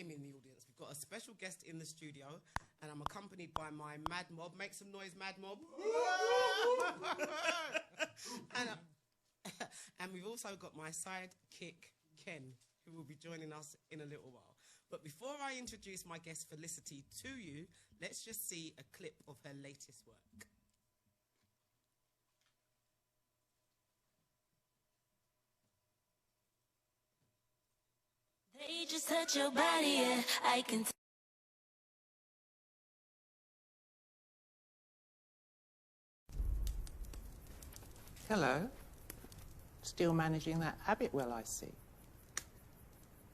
him in the audience. We've got a special guest in the studio, and I'm accompanied by my Mad Mob. Make some noise, Mad Mob. and we've also got my sidekick, Ken, who will be joining us in a little while. But before I introduce my guest, Felicity, to you, let's just see a clip of her latest work. They just touch your body, yeah, I can. Hello. Still managing that habit well, I see.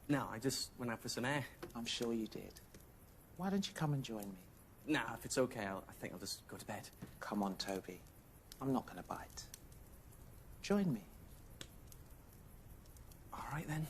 No, I just went out for some air. I'm sure you did. Why don't you come and join me? Nah, if it's okay, I think I'll just go to bed. Come on, Toby. I'm not going to bite. Join me. All right, then.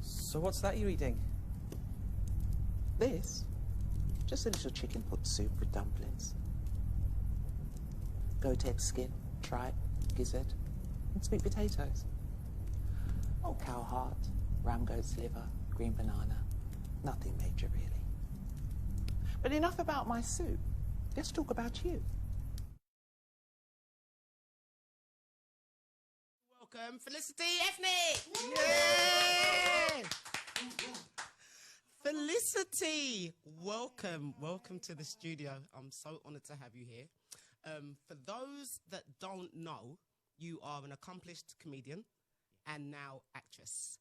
So what's that you're eating? This? Just a little chicken pot soup with dumplings. Goat egg skin, tripe, gizzard, and sweet potatoes. Old cow heart, ram goat's liver, green banana. Nothing major, really. But enough about my soup. Let's talk about you. Welcome, Felicity Ethnic! Yeah! Felicity, welcome to the studio. I'm so honoured to have you here. For those that don't know, you are an accomplished comedian and now actress.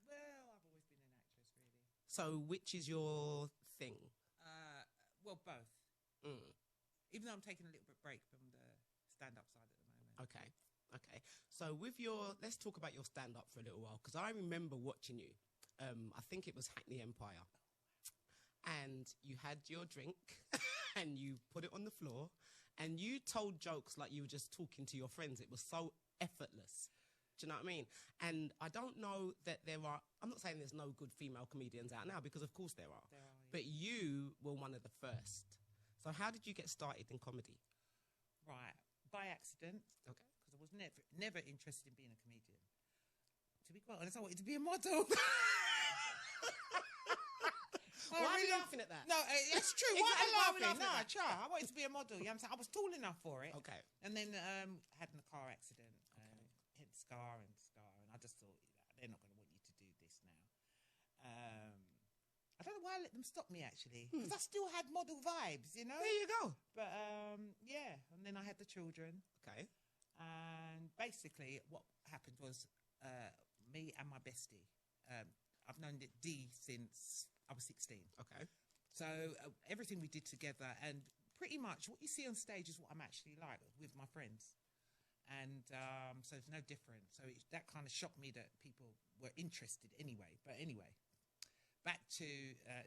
Well, I've always been an actress, really. So which is your thing? Well, both. Even though I'm taking a little bit break from the stand-up side at the moment. Okay. So let's talk about your stand-up for a little while, because I remember watching you. I think it was Hackney Empire. And you had your drink and you put it on the floor and you told jokes like you were just talking to your friends. It was so effortless. Do you know what I mean? And I don't know that I'm not saying there's no good female comedians out now, because of course there are. There are, yeah. But you were one of the first. So how did you get started in comedy? Right. By accident. Okay. Because I was never interested in being a comedian. To be quite honest, I wanted to be a model. Why are you laughing at that? No, it's true. Exactly, Why am I laughing? at No, that? I wanted to be a model. You know what I'm saying? I was tall enough for it. Okay. And then had a car accident. Hit scar. And I just thought, they're not going to want you to do this now. I don't know why I let them stop me, actually. Because I still had model vibes, you know? There you go. But, yeah. And then I had the children. Okay. And basically what happened was me and my bestie, I've known Dee since I was 16. Okay. So everything we did together, and pretty much what you see on stage is what I'm actually like with my friends. And so it's no different. So that kind of shocked me that people were interested anyway. But anyway, back to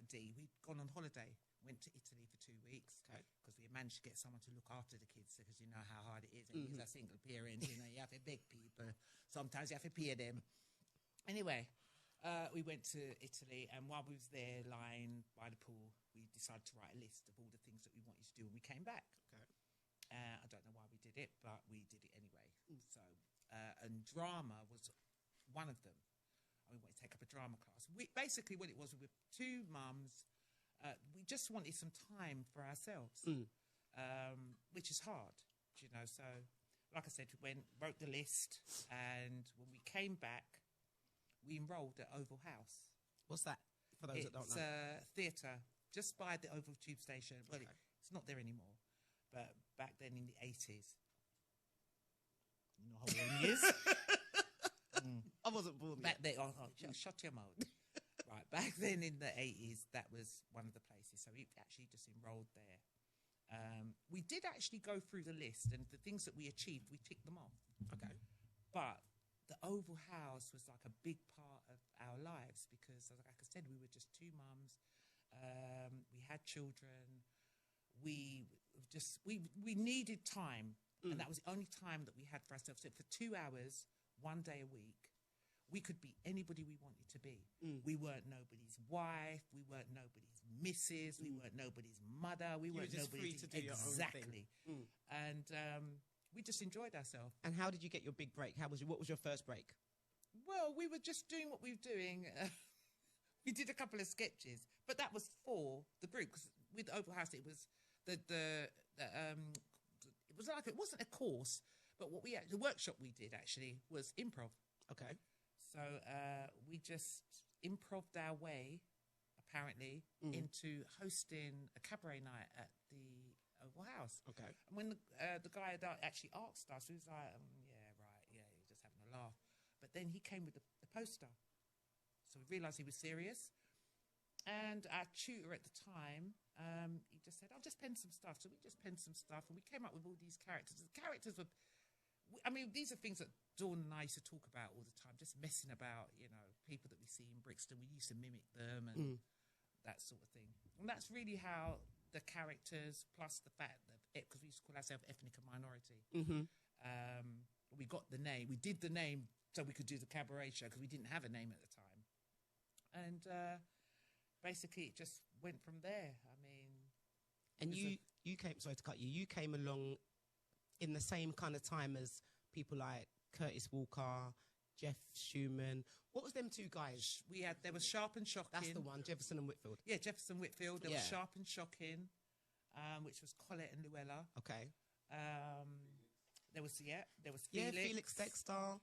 Dee. We'd gone on holiday, went to Italy for 2 weeks. Okay. Because we managed to get someone to look after the kids, because you know how hard it is. And it's a single parent, you know, you have to beg people. Sometimes you have to pay them. Anyway, we went to Italy, and while we was there lying by the pool, we decided to write a list of all the things that we wanted to do, and we came back. Okay. I don't know why we did it, but we did it anyway. So, and drama was one of them. We wanted to take up a drama class. Basically, what it was, we were two mums. We just wanted some time for ourselves, which is hard, you know. So, like I said, we wrote the list, and when we came back, we enrolled at Oval House. What's that, for those that don't know? It's a theatre just by the Oval Tube Station. Well, Okay. it's not there anymore, but back then in the 80s. You know how old he is? I wasn't born Back yet. then, shut your mouth. Right, back then in the 80s, that was one of the places. So we actually just enrolled there. We did actually go through the list, and the things that we achieved, we ticked them off. Okay. But the Oval House was like a big part of our lives, because, like I said, we were just two mums. We had children. We needed time, and that was the only time that we had for ourselves. So for 2 hours, 1 day a week, we could be anybody we wanted to be. We weren't nobody's wife. We weren't nobody's missus. We weren't nobody's mother. We weren't just nobody's free to do your own thing. exactly. And we just enjoyed ourselves. And how did you get your big break? What was your first break? Well, we were just doing what we were doing. We did a couple of sketches, but that was for the group. Because with Oval House, it was it was like, it wasn't a course, but the workshop we did actually was improv. Okay. So we just improved our way, apparently, into hosting a cabaret night at the Oval House. Okay. And when the guy that actually asked us, he was like, you're just having a laugh. But then he came with the poster. So we realised he was serious. And our tutor at the time, he just said, I'll just pen some stuff. So we just penned some stuff, and we came up with all these characters. The characters were, I mean, these are things that Dawn and I used to talk about all the time, just messing about, you know, people that we see in Brixton. We used to mimic them and that sort of thing. And that's really how the characters, plus the fact that, because we used to call ourselves ethnic and minority, we got the name. We did the name so we could do the cabaret show, because we didn't have a name at the time. And basically it just went from there. I mean... And you came, sorry to cut you came along in the same kind of time as people like Curtis Walker, Jeff Schumann. What was them two guys? There was Sharp and Shocking. That's the one, Jefferson and Whitfield. Yeah, Jefferson Whitfield. There was Sharp and Shocking, which was Colette and Luella. Okay. There was Felix. Yeah, Felix Dexter.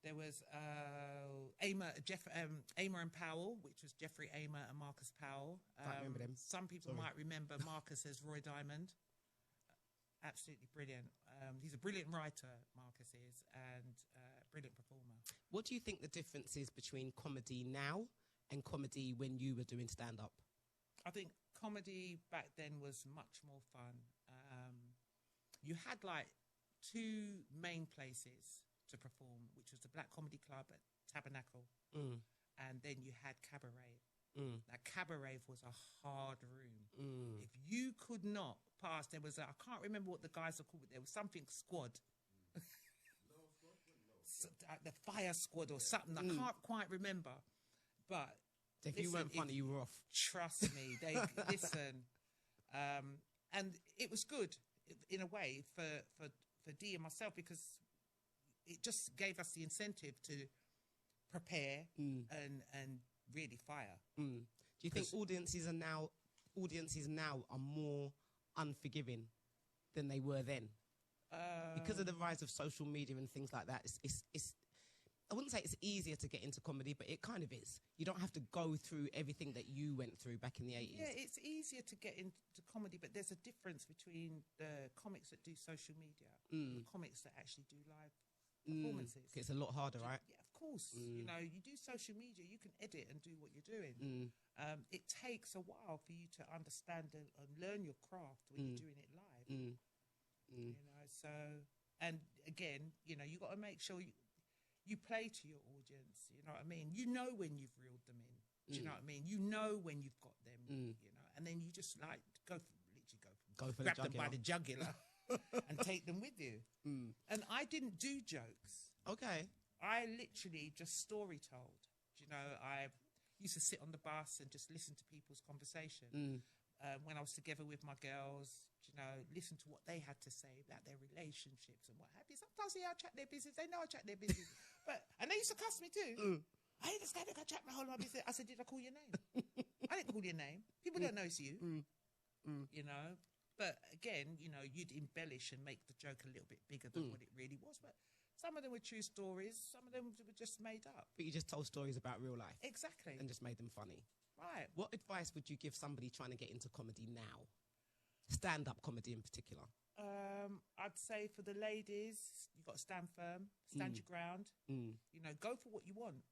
There was Amer and Powell, which was Jeffrey Amer and Marcus Powell. Can't remember them. Some people might remember Marcus as Roy Diamond. Absolutely brilliant. He's a brilliant writer, Marcus is, and brilliant performer. What do you think the difference is between comedy now and comedy when you were doing stand-up? I think comedy back then was much more fun. You had like two main places to perform, which was the Black Comedy Club at Tabernacle, and then you had Cabaret. Now, Cabaret was a hard room. If you could not pass, there was I can't remember what the guys are called, but there was something squad. The fire squad or something. I can't quite remember. But if you weren't funny, you were off. Trust me. They listen. And it was good in a way for Dee and myself, because it just gave us the incentive to prepare and really fire. Do you think audiences now are more unforgiving than they were then? Because of the rise of social media and things like that, it's I wouldn't say it's easier to get into comedy, but it kind of is. You don't have to go through everything that you went through back in the 80s. Yeah, it's easier to get into comedy, but there's a difference between the comics that do social media and the comics that actually do live performances. It's a lot harder, right? Yeah, of course. You know, you do social media, you can edit and do what you're doing. It takes a while for you to understand and learn your craft when you're doing it live. You know, so, and again, you know, you got to make sure you play to your audience. You know what I mean? You know when you've reeled them in. Do you know what I mean? You know when you've got them. You know, and then you just like grab them by the jugular and take them with you. And I didn't do jokes. Okay. I literally just story told. You know, I used to sit on the bus and just listen to people's conversation. When I was together with my girls, you know, listen to what they had to say about their relationships and what have you. Sometimes I chat their business. They know I chat their business. And they used to cuss me too. I understand I chat my whole my business. I said, did I call your name? I didn't call your name. People don't know it's you. You know? But again, you know, you'd embellish and make the joke a little bit bigger than what it really was. But some of them were true stories. Some of them were just made up. But you just told stories about real life. Exactly. And just made them funny. Right. What advice would you give somebody trying to get into comedy now? Stand-up comedy in particular. I'd say for the ladies, you've got to stand firm, stand your ground. You know, go for what you want.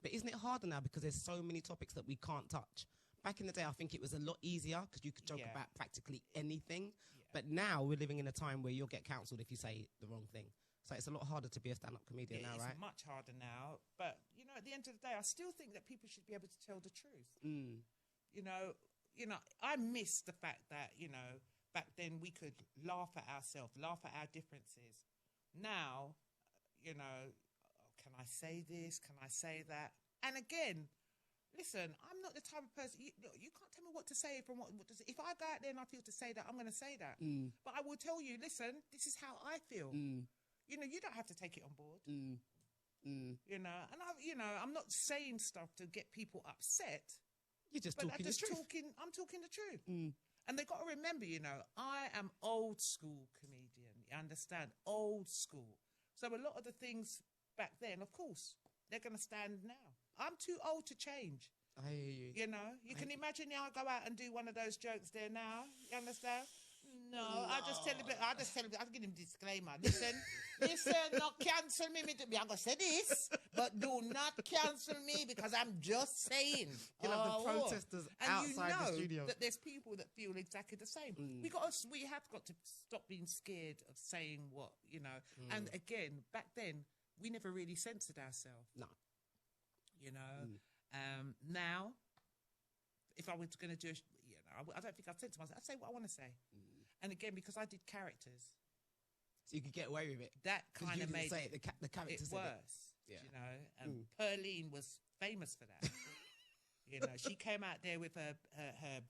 But isn't it harder now because there's so many topics that we can't touch? Back in the day, I think it was a lot easier because you could joke about practically anything. But now we're living in a time where you'll get cancelled if you say the wrong thing. So it's a lot harder to be a stand-up comedian now, right? It's much harder now. But, you know, at the end of the day, I still think that people should be able to tell the truth. You know, I miss the fact that, you know, back then we could laugh at ourselves, laugh at our differences. Now, you know, can I say this? Can I say that? And again, listen, I'm not the type of person, you can't tell me what to say from what to say. If I go out there and I feel to say that, I'm going to say that. But I will tell you, listen, this is how I feel. You know, you don't have to take it on board. You know, and I'm not saying stuff to get people upset. You're just talking the truth. I'm talking the truth. And they got to remember, you know, I am old school comedian. You understand? Old school. So a lot of the things back then, of course, they're going to stand now. I'm too old to change. I hear you. You know, you can imagine now I go out and do one of those jokes there now. You understand? No, I just tell him, I'll give him a disclaimer. Listen, not cancel me. I'm going to say this, but do not cancel me because I'm just saying. You'll have the protesters outside the studio. That there's people that feel exactly the same. We have got to stop being scared of saying what, you know. And again, back then, we never really censored ourselves. No. You know, now, if I was going to do, I don't think I'd censor myself. I'd say what I want to say. And again, because I did characters, so you could get away with it. That kind of made say it, the characters it worse. Yeah. You know, and Pearline was famous for that. You know, she came out there with her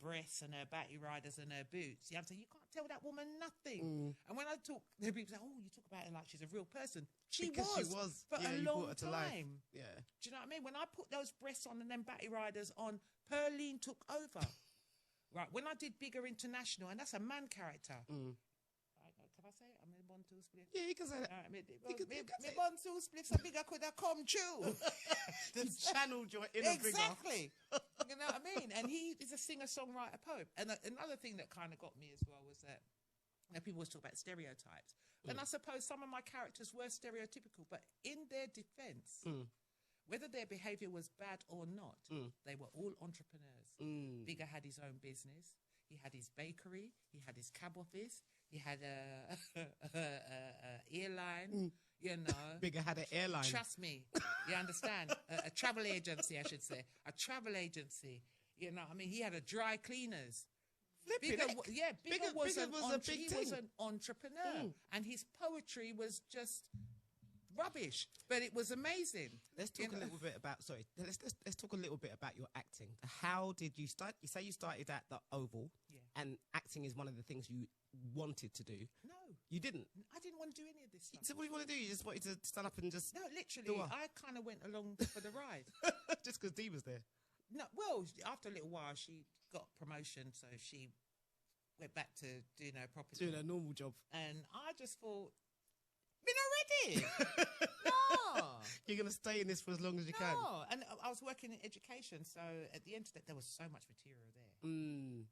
breasts and her batty riders and her boots. You know, you can't tell that woman nothing. And when I talk, the people say, "Oh, you talk about her like she's a real person." She was for a long time. Yeah. Do you know what I mean? When I put those breasts on and them batty riders on, Pearline took over. Right, when I did Bigger International, and that's a man character. Can I say it? I'm in one, two spliffs. Yeah, you can say that. Me one, two spliffs, a bigger could have come true. The channeled your inner exactly. You know what I mean? And he is a singer-songwriter poet. And another thing that kind of got me as well was that people always talk about stereotypes. And I suppose some of my characters were stereotypical, but in their defence, whether their behaviour was bad or not, they were all entrepreneurs. Bigger had his own business. He had his bakery. He had his cab office. He had a airline. You know, Bigger had an airline. Trust me, you understand? A travel agency, I should say. A travel agency. You know, I mean, he had a dry cleaners. Bigger was an entrepreneur, and his poetry was just rubbish, but it was amazing. Let's talk a little bit about. Sorry, let's talk a little bit about your acting. How did you start? You say you started at the Oval, and acting is one of the things you wanted to do. No, you didn't. I didn't want to do any of this stuff. So what do you want to do? You just wanted to stand up and just literally. I kind of went along for the ride, just because Dee was there. No, well, after a little while, she got promotion, so she went back to doing her proper doing her normal job, and I just thought. Been already? No. You're going to stay in this for as long as you can. No. And I was working in education, so at the end of that, there was so much material there.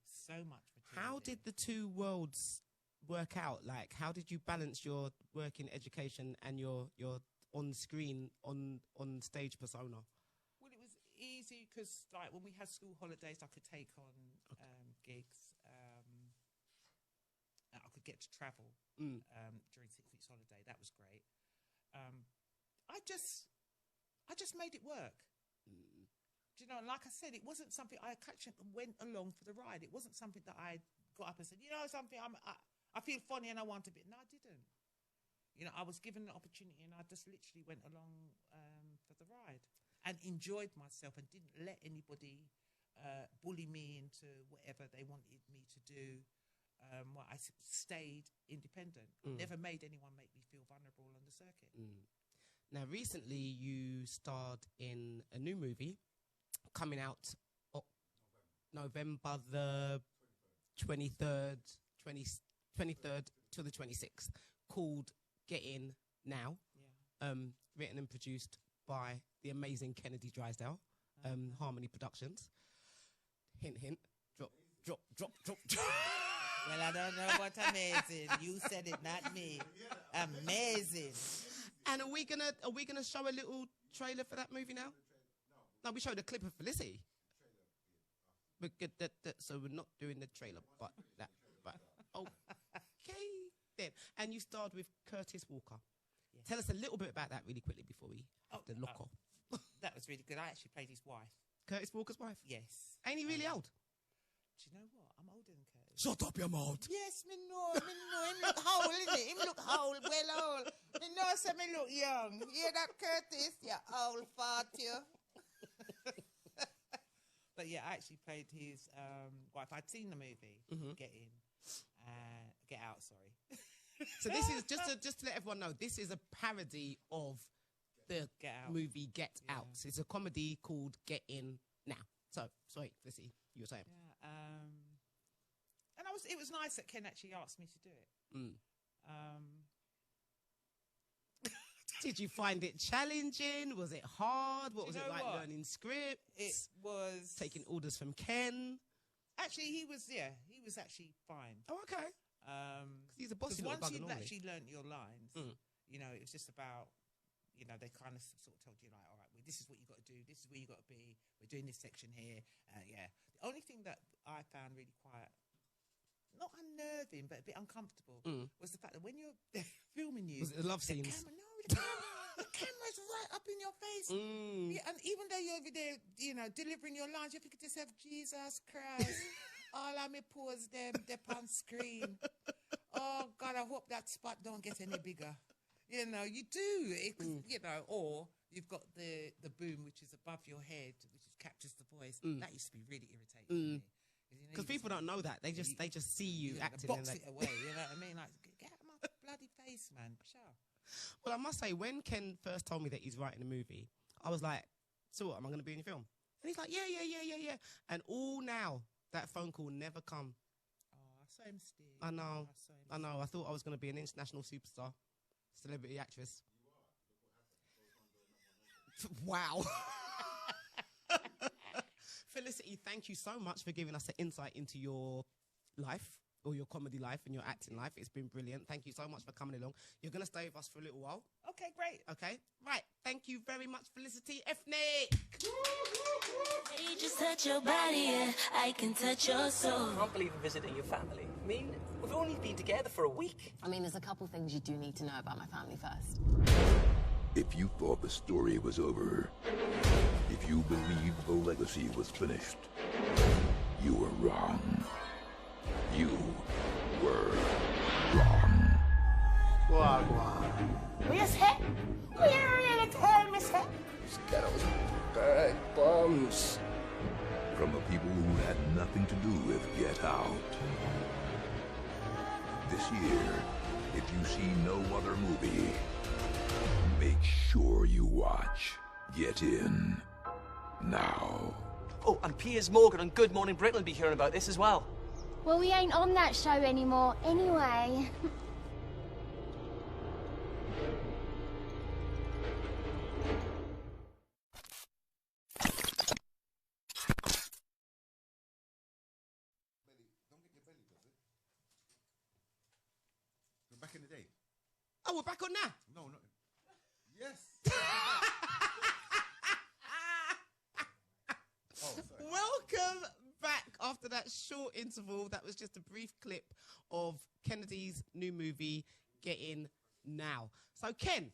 So much material. How did the two worlds work out? Like, how did you balance your work in education and your on-screen, on-stage persona? Well, it was easy because, like, when we had school holidays, I could take on gigs. I could get to travel during 6 weeks holiday. That was great. I just made it work. Do you know? Like I said, it wasn't something I went along for the ride. It wasn't something that I got up and said, you know, something I feel funny and I want a bit. No, I didn't. You know, I was given an opportunity and I just literally went along for the ride and enjoyed myself and didn't let anybody bully me into whatever they wanted me to do. I stayed independent. Never made anyone make me feel vulnerable on the circuit. Now, recently you starred in a new movie coming out November the 23rd to the 26th, called Get In Now, written and produced by the amazing Kennedy Drysdale, Harmony Productions. Hint, hint, drop. Well, I don't know what amazing. You said it, not me. Amazing. And are we gonna show a little trailer for that movie now? No, we showed a clip of Felicity. So we're not doing the trailer, but okay then. And you starred with Curtis Walker. Yes. Tell us a little bit about that really quickly before we have to lock off. That was really good. I actually played his wife. Curtis Walker's wife? Yes. Ain't he really old? Do you know what? I'm older than Curtis. Shut up your mouth. Yes, me know. Him look old, innit? Him look old, well old. Me know, say me look young. Hear that, Curtis? You old fart, you. But yeah, I actually played his wife. I'd seen the movie, Get Out, sorry. So this is, just to let everyone know, this is a parody of the movie Get Out. So it's a comedy called Get In Now. So, sorry, Felicity, you were saying. Yeah, and it was nice that Ken actually asked me to do it. Did you find it challenging? Was it hard? What was it like learning scripts? It was taking orders from Ken. Actually, he was actually fine. Oh, okay. He's a bossy little bugger. Once you'd normally. actually learnt your lines, you know, it was just about, you know, they kind of sort of told you like, all right, well, this is what you got to do. This is where you got to be. We're doing this section here. Yeah. The only thing that I found really quite, not unnerving, but a bit uncomfortable was the fact that when you're filming you, was it the love scenes? The camera's right up in your face. Yeah, and even though you're over there, you know, delivering your lines, you're thinking to yourself, Jesus Christ, all of me pose them on screen. Oh, God, I hope that spot don't get any bigger. You know, you do. You know, or you've got the boom, which is above your head, which captures the voice. That used to be really irritating to me. Because people don't know that. They just see you acting. Box it away, you know what I mean? Like, get out of my bloody face, man. Sure. Well, I must say, when Ken first told me that he's writing a movie, I was like, so what, am I going to be in your film? And he's like, yeah. And all now, that phone call never come. Oh, I saw him still. I know. I thought I was going to be an international superstar, celebrity actress. Wow. Felicity, thank you so much for giving us an insight into your life, or your comedy life and your acting life. It's been brilliant. Thank you so much for coming along. You're going to stay with us for a little while. Okay, great. Okay, right. Thank you very much, Felicity Ethnic. You just touch your body, and I can touch your soul. I can't believe I'm visiting your family. I mean, we've only been together for a week. I mean, there's a couple things you do need to know about my family first. If you thought the story was over, if you believed the legacy was finished, you were wrong. You were wrong. Miss Heck? We ain't in a time, Miss Heck. These ghettos bag bums. From the people who had nothing to do with Get Out. This year, if you see no other movie, make sure you watch Get In now. Oh, and Piers Morgan on Good Morning Britain will be hearing about this as well. Well, we ain't on that show anymore anyway. Back in the day. Oh, we're back on now. No. Yes. Welcome back after that short interval. That was just a brief clip of Kennedy's new movie, Get In Now. So, Ken.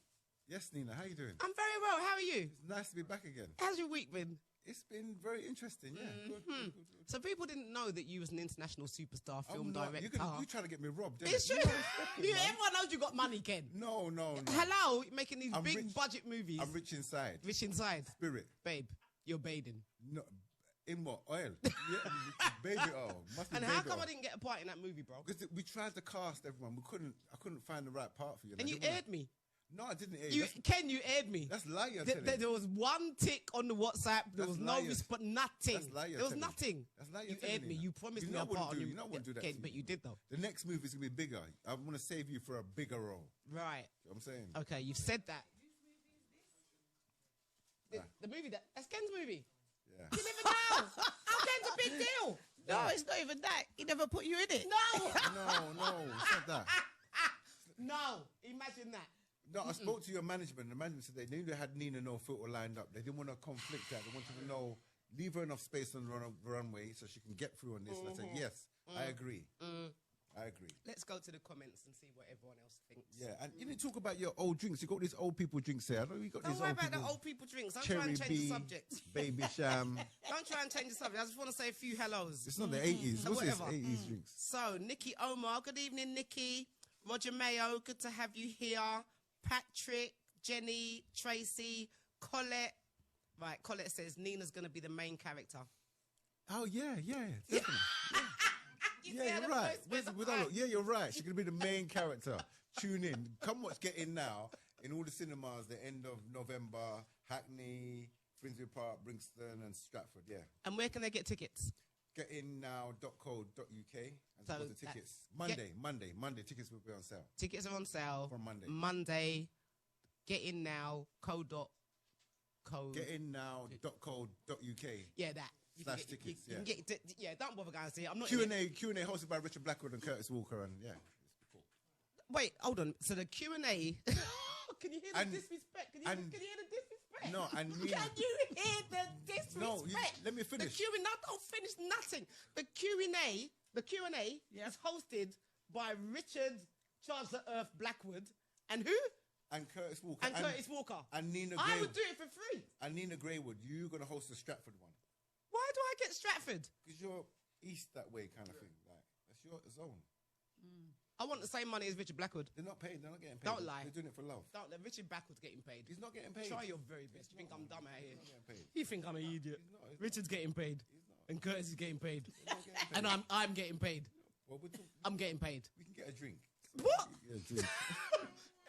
Yes, Nina, how you doing? I'm very well. How are you? It's nice to be back again. How's your week been? It's been very interesting, yeah. Good. So people didn't know that you was an international superstar film director. You trying to get me robbed, It's true. Everyone knows you got money, Ken. No. Hello, you're making these big rich. budget movies. I'm rich inside. Rich inside. Spirit. Babe, you're bathing. No, in what? Oil? Yeah, baby oil. Must be And baby how come oil. I didn't get a part in that movie, bro? Because we tried to cast everyone. I couldn't find the right part for you. And you aired me. No, I didn't air you. Ken, you aired me. That's lie you're There was one tick on the WhatsApp. There was no response, nothing. That's lie There was nothing. That's lie You aired me. You promised me a part. You know I wouldn't do that. Ken, but you did, though. The next movie is going to be bigger. I want to save you for a bigger role. Right. You know what I'm saying? Okay, you've said that. The movie, that's Ken's movie. Yeah. You never know. How Ken's a big deal? No, it's not even that. He never put you in it. No. No, it's not that. No, imagine that. No, I spoke to your management. The management said they knew they had Nina No Filter lined up. They didn't want to conflict that. They wanted to know, leave her enough space on the runway so she can get through on this. And I said, yes, I agree. I agree. Let's go to the comments and see what everyone else thinks. Yeah, and you didn't talk about your old drinks. You got these old people drinks here. I know you got Don't these worry old about people. the old people drinks. Don't Cherry try and change Bee, the subject. Baby Sham. Don't try and change the subject. I just want to say a few hellos. It's not the 80s. So What's this? whatever. 80s drinks. So, Nikki Omar, good evening, Nikki. Roger Mayo, good to have you here. Patrick, Jenny, Tracy, Colette. Right, Colette says Nina's going to be the main character. Oh, yeah, definitely. Yeah, you're right. Yeah, you're right. She's going to be the main character. Tune in. Come watch Get In Now in all the cinemas the end of November. Hackney, Finsbury Park, Brixton and Stratford, yeah. And where can they get tickets? Getinnow.co.uk and So the tickets. Monday, tickets will be on sale. Tickets are on sale. From Monday. Monday. Get in now. Co. Getinnow.co.uk. Yeah, that. You Slash can get, tickets, you can get, yeah, don't bother going to see it. I'm not Q&A in it. hosted by Richard Blackwood and Curtis Walker and yeah. Wait, hold on. So the Q&A... Can you hear the disrespect? Can you hear the disrespect? No, and Can you hear the disrespect? No, let me finish. The Q&A, don't finish nothing. The Q&A is hosted by Richard Chancellor Earth Blackwood and who? And Curtis Walker. And Curtis Walker. And Nina I Graywood. would do it for free. And Nina Graywood, you're going to host the Stratford one. Why do I get Stratford? Because you're east that way kind of thing. Like, that's your zone. I want the same money as Richard Blackwood. They're not paid. They're not getting paid. Don't lie. They're doing it for love. Don't let Richard Blackwood's getting paid. He's not getting paid. Try your very best. You think I'm dumb out here? He's not getting paid. You think I'm an idiot? He's not. Richard's getting paid. And Curtis is getting paid. Getting paid. And I'm getting paid. Well, I'm getting paid. we can get a drink. What? Get a drink.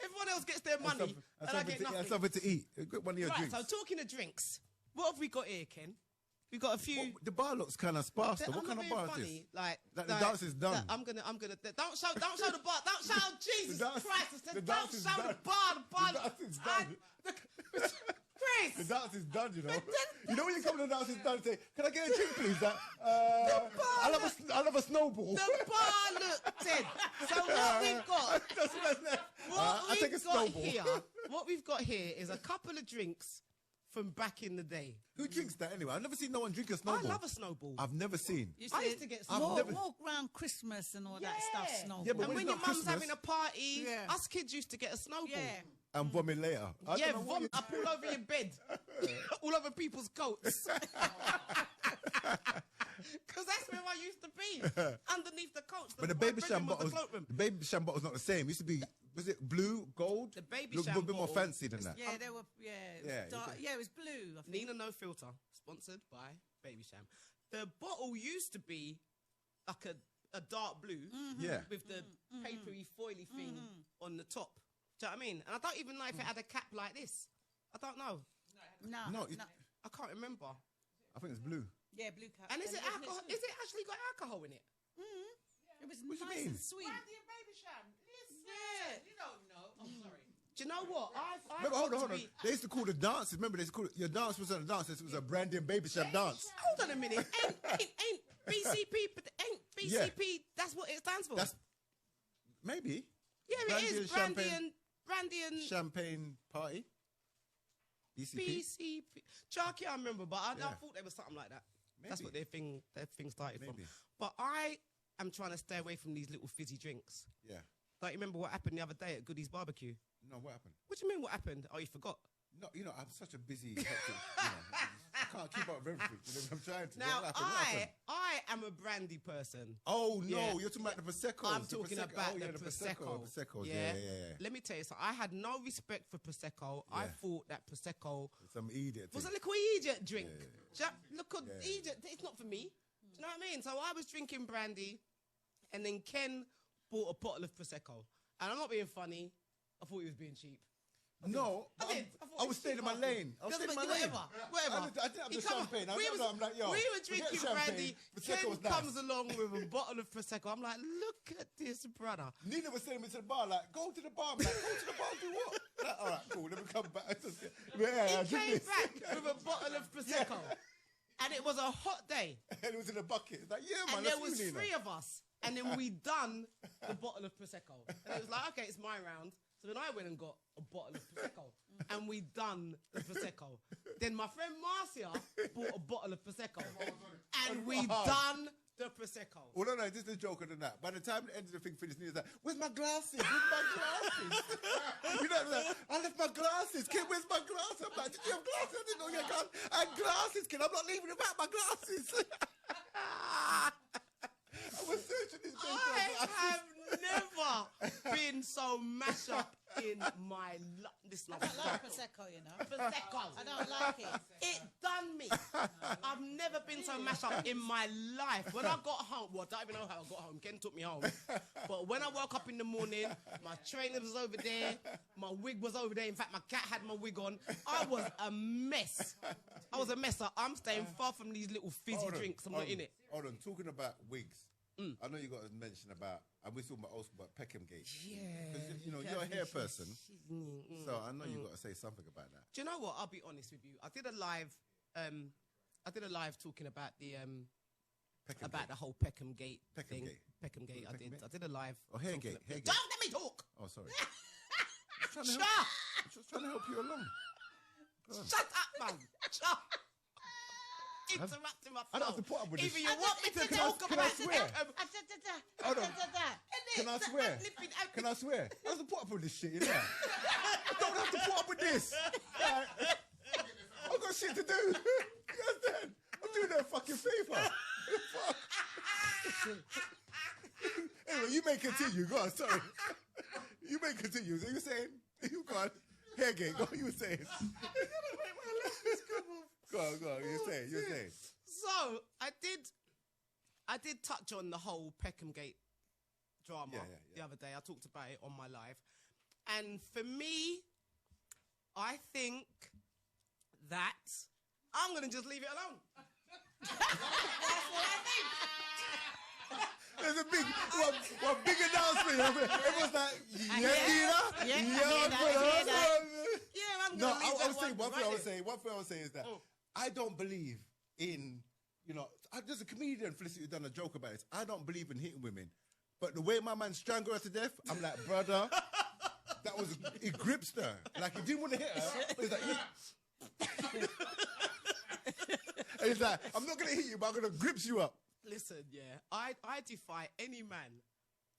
Everyone else gets their money and I get nothing. And something to eat. Get one of your Right, drinks. so talking of drinks, what have we got here, Ken? We got a few. Well, the bar looks kind of sparse. Though. What kind of bar is this? Like the dance is done. I'm gonna. Don't show the bar. Don't show Jesus dance- Christ. the Don't dance is show done. the bar. The bar. The dance is done. Chris. The dance is done, you know. You know when you come to the dance is done and say, "Can I get a drink, please?" I'll have a snowball. The bar looked dead. So what we've got? What we've got here is a couple of drinks from back in the day. Who drinks that anyway? I've never seen no one drink a snowball. I love a snowball. I've never seen. I used to get more around Christmas and all that stuff. Snowball. Yeah, but and when it's your not mum's Christmas. having a party, Yeah. us kids used to get a snowball. Yeah. And vomit later. I Yeah, don't know what vomit up all over your bed, all over people's coats. Because that's where I used to be, underneath the coats. But the baby sham bottle's not the same. It used to be, was it blue, gold? The baby Looked sham a bit more bottle. fancy than that. Yeah, they were. Yeah, It was blue. I think. Nina No Filter, sponsored by Baby Sham. The bottle used to be like a dark blue Yeah. with the papery, foily thing on the top. Do you know what I mean? And I don't even know if it had a cap like this. I don't know. No. I can't remember. I think it's blue. Yeah, blue cap. And is it alcohol? Is it actually got alcohol in it? It was What do you nice mean? and sweet. Baby Sham. Listen, you don't know. I'm sorry. Do you know what? Remember, hold on. They used to call the dances. Remember, they used to call it, your dance wasn't a dance. It was a brandy and baby sham dance. Hold on a minute. Ain't BCP? But ain't BCP? That's what it stands for. That's maybe. Yeah, Brandy it is. and Brandy and champagne party. BCP. BCP. Chuck, I remember, but I Yeah. thought there was something like that. Maybe. That's what their thing started Maybe. from. But I am trying to stay away from these little fizzy drinks. Yeah. Don't you remember what happened the other day at Goodie's Barbecue? No, what happened? What do you mean what happened? Oh, you forgot? No, I'm such a busy. Hectic, I can't keep up with everything. I'm trying to. Now, What happened? I am a brandy person. Oh, no, Yeah. you're talking about the Prosecco. I'm talking about the Prosecco. Prosecco, yeah. Let me tell you something. I had no respect for Prosecco. I Yeah. thought that Prosecco Some idiot. was a thing. little idiot drink. Look, idiot. It's not for me. Do you know what I mean? So I was drinking brandy, and then Ken bought a bottle of Prosecco. And I'm not being funny. I thought he was being cheap. No, I was staying in my lane. I was staying in my lane. Whatever. I didn't have the champagne. I'm like, yo. We were drinking forget brandy. Prosecco Ken was nice. comes along with a bottle of Prosecco. I'm like, look at this, brother. Nina was sending me to the bar, like, go to the bar. I'm like, go to the bar, do what? Like, all right, cool. Let me come back. Yeah, He came back with a bottle of Prosecco. And it was a hot day. And it was in a bucket. It's like, yeah, man, And there that's was you, Nina. 3 of us. And then we done the bottle of Prosecco. And it was like, okay, it's my round. So then I went and got a bottle of Prosecco. And we done the Prosecco. Then my friend Marcia bought a bottle of Prosecco. And we done The Prosecco. Well, no, just a joke than that. By the time the end of the thing finished, he's like, where's my glasses? Where's my glasses? You know, like, I left my glasses. Kid, where's my glasses? I'm like, did you have glasses? I didn't know you had glasses. I had glasses, kid. I'm not leaving without my glasses. I was searching this place. I have never been so mashed up in my life. This I don't like Prosecco, you know. Prosecco. I don't like it. It done me. I've never been so mashed up in my life. When I got home, well, I don't even know how I got home. Ken took me home. But when I woke up in the morning, my trainer was over there. My wig was over there. In fact, my cat had my wig on. I was a mess. I was a mess. I'm staying far from these little fizzy drinks. I'm not in it. Hold on. Talking about wigs. I know you got to mention about, and we're talking about also about Peckham Gate. Yeah. Because, you know, you're a hair person. So I know you got to say something about that. Do you know what? I'll be honest with you. I did a live talking about the the whole Peckham Gate thing. Peckham Gate. I did a live. Oh, hair gate. Don't let me talk. Oh, sorry. Shut I'm just trying to help you along. Shut up, man. Shut up. Interrupting my flow. I don't have to put up with this. Either you want me to talk Can I about swear? Hold on. Can I swear? Can I swear? I don't have to put up with this shit, you know? I don't have to put up with this. Right? I've got shit to do. You understand? I'm doing that fucking favour. Fuck. Anyway, you may continue. Go on, sorry. You may continue. So you were saying? You go on. Hair gate. Go on, you were saying. Go on, you're saying. So, I did touch on the whole Peckham Gate drama the other day. I talked about it on my live. And for me, I think that I'm going to just leave it alone. That's what I think. There's a big announcement. Everyone's like, one thing I would say is that I don't believe in, you know, there's a comedian, Felicity, who done a joke about this. I don't believe in hitting women. But the way my man strangled her to death, I'm like, brother, it grips her. Like, he didn't want to hit her. He's like, and he's like, I'm not going to hit you, but I'm going to grip you up. Listen, I defy any man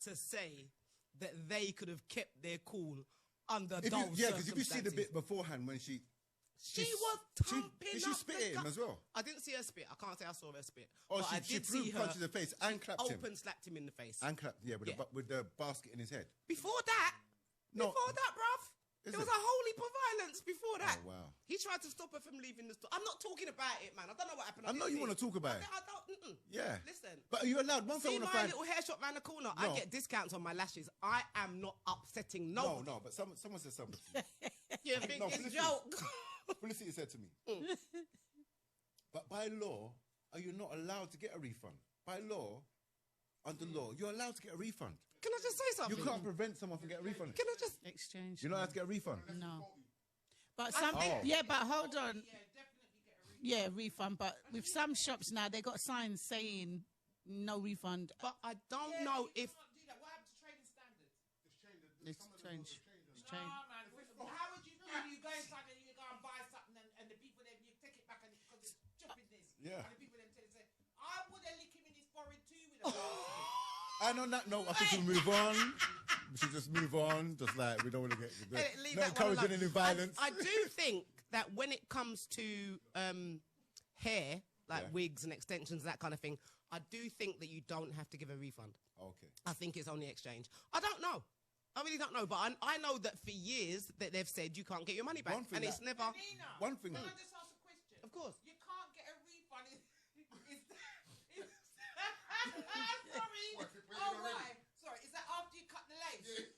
to say that they could have kept their cool under those circumstances. Yeah, because if you see the bit beforehand when she was thumping did she spit at him as well? I didn't see her spit. I can't say I saw her spit. Oh, but she threw punches in the face and clapped him. Open slapped him in the face. And clapped, with the basket in his head. Before that, bruv, there was a whole heap of violence before that. Oh, wow. He tried to stop her from leaving the store. I'm not talking about it, man. I don't know what happened. I know you want to talk about it. I don't. Yeah. Listen. But are you allowed? One thing I want to find. See my little hair shop round the corner? No. I get discounts on my lashes. I am not upsetting nobody. No, but someone said something to me. You think it's a joke? Felicity said to me, but by law, are you not allowed to get a refund? By law, under law, you're allowed to get a refund. Can I just say something? You can't prevent someone from getting a refund. Can I just exchange? You're not allowed to get a refund. No. But but hold on. Yeah, refund. But with some shops now, they got signs saying no refund. But I don't know if. What happened to trading standards? It's changed. How would you feel you go inside and you go and buy something and the people then you take it back and because it's stupidness. Yeah. And the people then say, I would have licked him in his forehead too with a basket. And on that note, I think we'll move on. We should just move on, just like we don't want to get not encouraging any violence. I do think that when it comes to hair, like wigs and extensions, that kind of thing, I do think that you don't have to give a refund. Okay. I think it's only exchange. I don't know. I really don't know, but I know that for years that they've said you can't get your money back, and it's never. One thing. Can I just ask a question? Of course. You can't get a refund. Sorry. Is that after you cut the lace?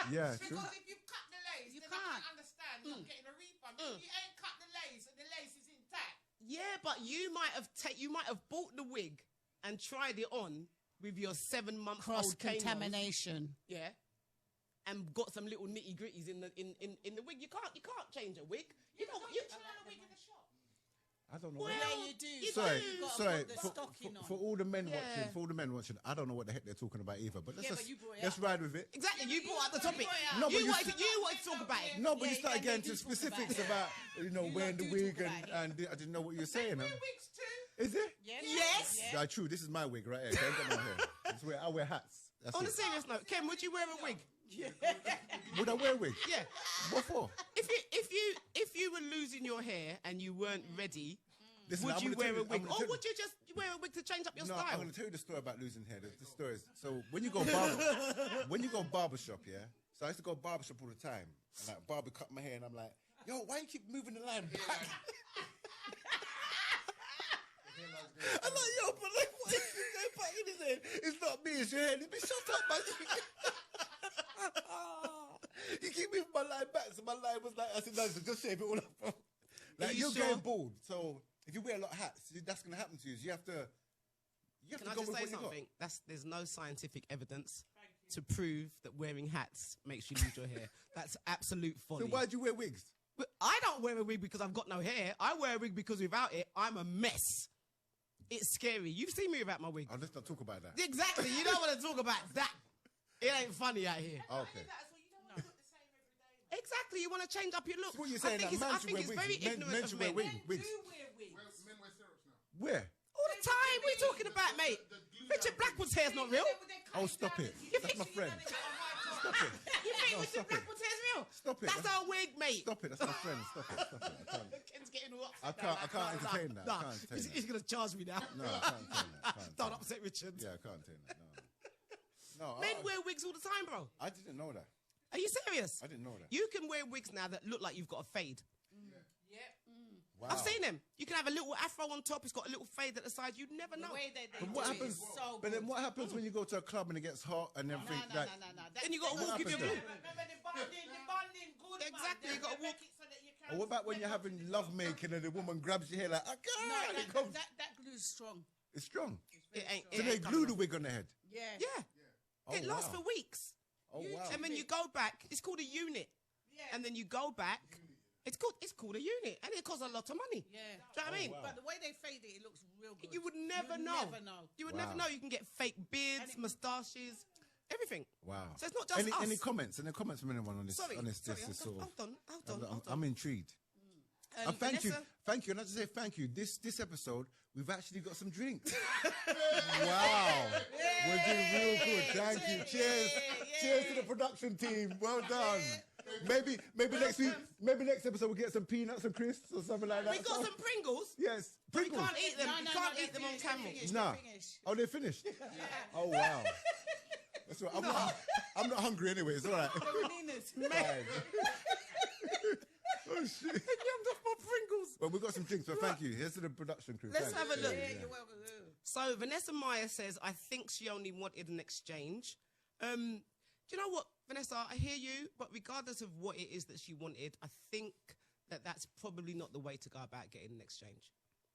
Yeah. Because if you've cut the lace, then I can understand not getting a refund. If you ain't cut the lace and the lace is intact. Yeah, but you might have bought the wig and tried it on with your 7-month-old cross-contamination. Yeah. And got some little nitty-gritties in the wig. You can't change a wig. You know what? You turn a wig in the shop. I don't know. Well, yeah, you do. Sorry. For all the men watching, I don't know what the heck they're talking about either. But let's ride with it. Exactly, you brought up the topic. No, but you wanted to talk about it. No, but you started getting into specifics about wearing the wig and I didn't know what you were saying. Wigs too. Is it? Yes. Like, true, this is my wig right here. I ain't got no hair. I wear hats. That's On a it. serious note, Ken, would you wear a wig? Would I wear a wig? Yeah. What for? If you were losing your hair and you weren't ready, Listen, would I'm you gonna wear tell a you- wig, I'm gonna or tell would you just wear a wig to change up your No, style? I'm going to tell you the story about losing hair. The story is, so when you go barbershop, yeah. So I used to go barbershop all the time, and like barber cut my hair, and I'm like, yo, why you keep moving the line back? I'm like, yo, but like, why you keep going back in his head? It's not me, it's your head. It's me, shut up, man. You keep moving my line back, so my line was like, I said, no, so just shave it all up. Like, you're sure? getting bald, so if you wear a lot of hats, that's going to happen to you. So you have to. Can I just say something? There's no scientific evidence to prove that wearing hats makes you lose your hair. That's absolute folly. So why do you wear wigs? But I don't wear a wig because I've got no hair. I wear a wig because without it, I'm a mess. It's scary. You've seen me without my wig. Oh, let's not talk about that. Exactly. You don't want to talk about that. It ain't funny out here. Okay. Exactly. You want to change up your look. So what you're saying, I think that I man think should it's wear very wigs. ignorant Men of should wear men. wigs. Men wear syrups now. Where? All the time. What are you talking about, mate? Richard Blackwood's hair's not real. Oh, stop it. That's my friend. Stop it. You think No, Richard stop it. Blackwood's hair's real? Stop it. That's our wig, mate. Stop it. That's my friend. Stop it. Stop it. I can't. Ken's getting all I can't entertain that. I can't entertain He's going to charge me now. No, I can't entertain that. I can't entertain Don't that. upset Richard. Yeah, I can't entertain that. No. Men wear wigs all the time, bro. I didn't know that. Are you serious? I didn't know that. You can wear wigs now that look like you've got a fade. Wow. I've seen them. You can have a little afro on top. It's got a little fade at the side. You'd never know. But what happens? But then what happens when you go to a club and it gets hot and everything? No. Then you got to walk with your glue. Exactly. You got to walk. Or what about when you're having love making and the woman grabs your hair like, I can't. It comes. That glue's strong. It's strong. It ain't. So they glue the wig on the head. Yeah. Yeah. It lasts wow. for weeks. Oh wow. And when you go back, it's called a unit. And then you go back. It's called a unit, and it costs a lot of money. Yeah. Do you know what I mean? wow. But the way they fade it, it looks real good. You would never know. You would never know. You can get fake beards, moustaches, everything. Wow. So it's not just us. Any comments? Any comments from anyone on this? Sorry, on this sorry, this sort of. hold on. I'm intrigued. And thank you, Vanessa? thank you. And I just say thank you. This episode, we've actually got some drinks. Wow, we're doing real good. Thank you. Cheers, cheers to the production team. Well done. Maybe next episode we'll get some peanuts and crisps or something like that. We got some Pringles. Yes, We Pringles. can't eat them. We can't eat them on camera. Nah. Oh, they're finished. Oh wow. That's right. I'm not hungry anyway. It's all right. Fine. Oh shit. Yummed off my Pringles. But we've got some drinks, so thank you. Here's to the production crew. Let's Thanks. have a look. Yeah. You're welcome. So Vanessa Meyer says, I think she only wanted an exchange. Do you know what, Vanessa? I hear you, but regardless of what it is that she wanted, I think that's probably not the way to go about getting an exchange.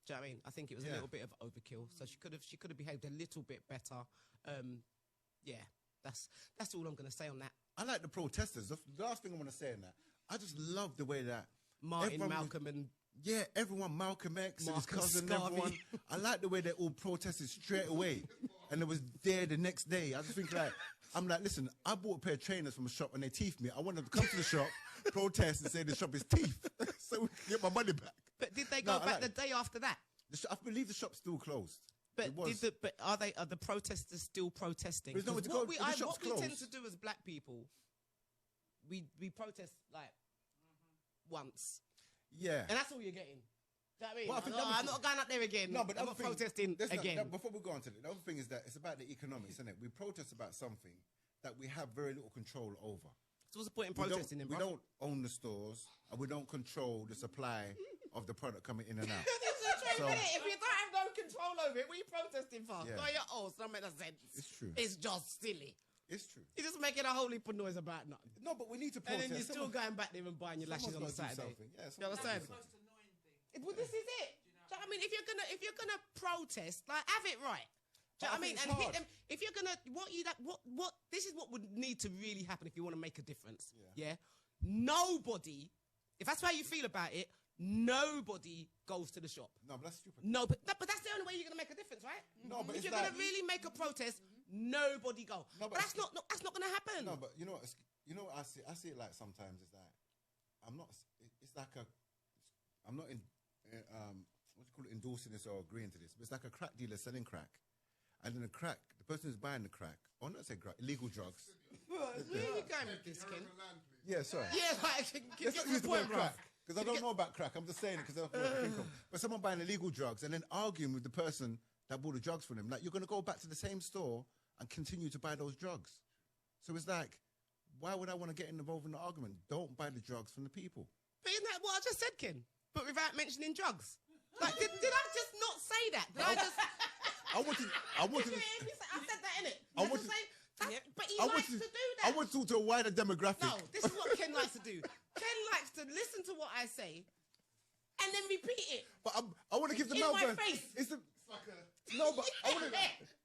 Do you know what I mean? I think it was a little bit of overkill. So she could have behaved a little bit better. Yeah, that's all I'm going to say on that. I like the protesters. The last thing I want to say in that, I just love the way that Martin, everyone Malcolm, and everyone, Malcolm X and his Marcus cousin, Garvey. everyone. I like the way they all protested straight away, and it was there the next day. I just think I'm like, listen, I bought a pair of trainers from a shop and they teethed me. I want them to come to the shop, protest, and say the shop is teeth, so we can get my money back. But did they go back the day after that? I believe the shop's still closed. But are the protesters still protesting? There's nowhere to What go. we The shop's tend closed. to do as black people, we protest like once, Yeah. and that's all you're getting. Do you know what I mean? Well, I think I'm not going up there again. No, but the I'm other not thing- protesting again. before we go on to it, the other thing is that it's about the economics, isn't it? We protest about something that we have very little control over. So what's the point in We don't- protesting then, We bro? don't own the stores, and we don't control the supply of the product coming in and out. So- If you don't have no control over it, what are you protesting for? Yeah. No, you're old. Don't make no sense. It's true. It's just silly. It's true. You're just making a whole heap of noise about nothing. No, but we need to And protest. then you're still going back there and buying your lashes on a Someone's gotta do Saturday. something. Yeah, You someone's understand? gotta do something. Well, this is it. Do you know what I mean? If you're gonna protest, like have it right. Do you know what I mean? think And it's hit hard. them. If you're gonna what this is what would need to really happen if you want to make a difference. Yeah. Nobody, if that's how you feel about it, nobody goes to the shop. No, but that's stupid. No, but that's the only way you're gonna make a difference, right? No, but if it's you're like- gonna really make a protest, nobody go. No, but that's not gonna happen. No, but you know what I see. I see it like sometimes it's like I'm not. It's like I'm not in. what do you call it, endorsing this or agreeing to this, but it's like a crack dealer selling crack. And then the person who's buying the crack, or not say crack, illegal drugs. Where are you going with this, Ken? Yeah, sorry. Yeah, like, Let's not use the word crack, because I don't Get- know about crack. I'm just saying it because that's what I think of. But someone buying illegal drugs and then arguing with the person that bought the drugs from him, like you're going to go back to the same store and continue to buy those drugs. So it's like, why would I want to get involved in the argument? Don't buy the drugs from the people. But isn't that what I just said, Ken? But without mentioning drugs. Like, did I just not say that? Did I just... I wanted I said that, innit? I wanted- But he I likes wanted- to do that. I want to talk to a wider demographic. No, this is what Ken likes to do. Ken likes to listen to what I say and then repeat it. But I want to give the In Melbourne. my face. It's the, no, but I want to.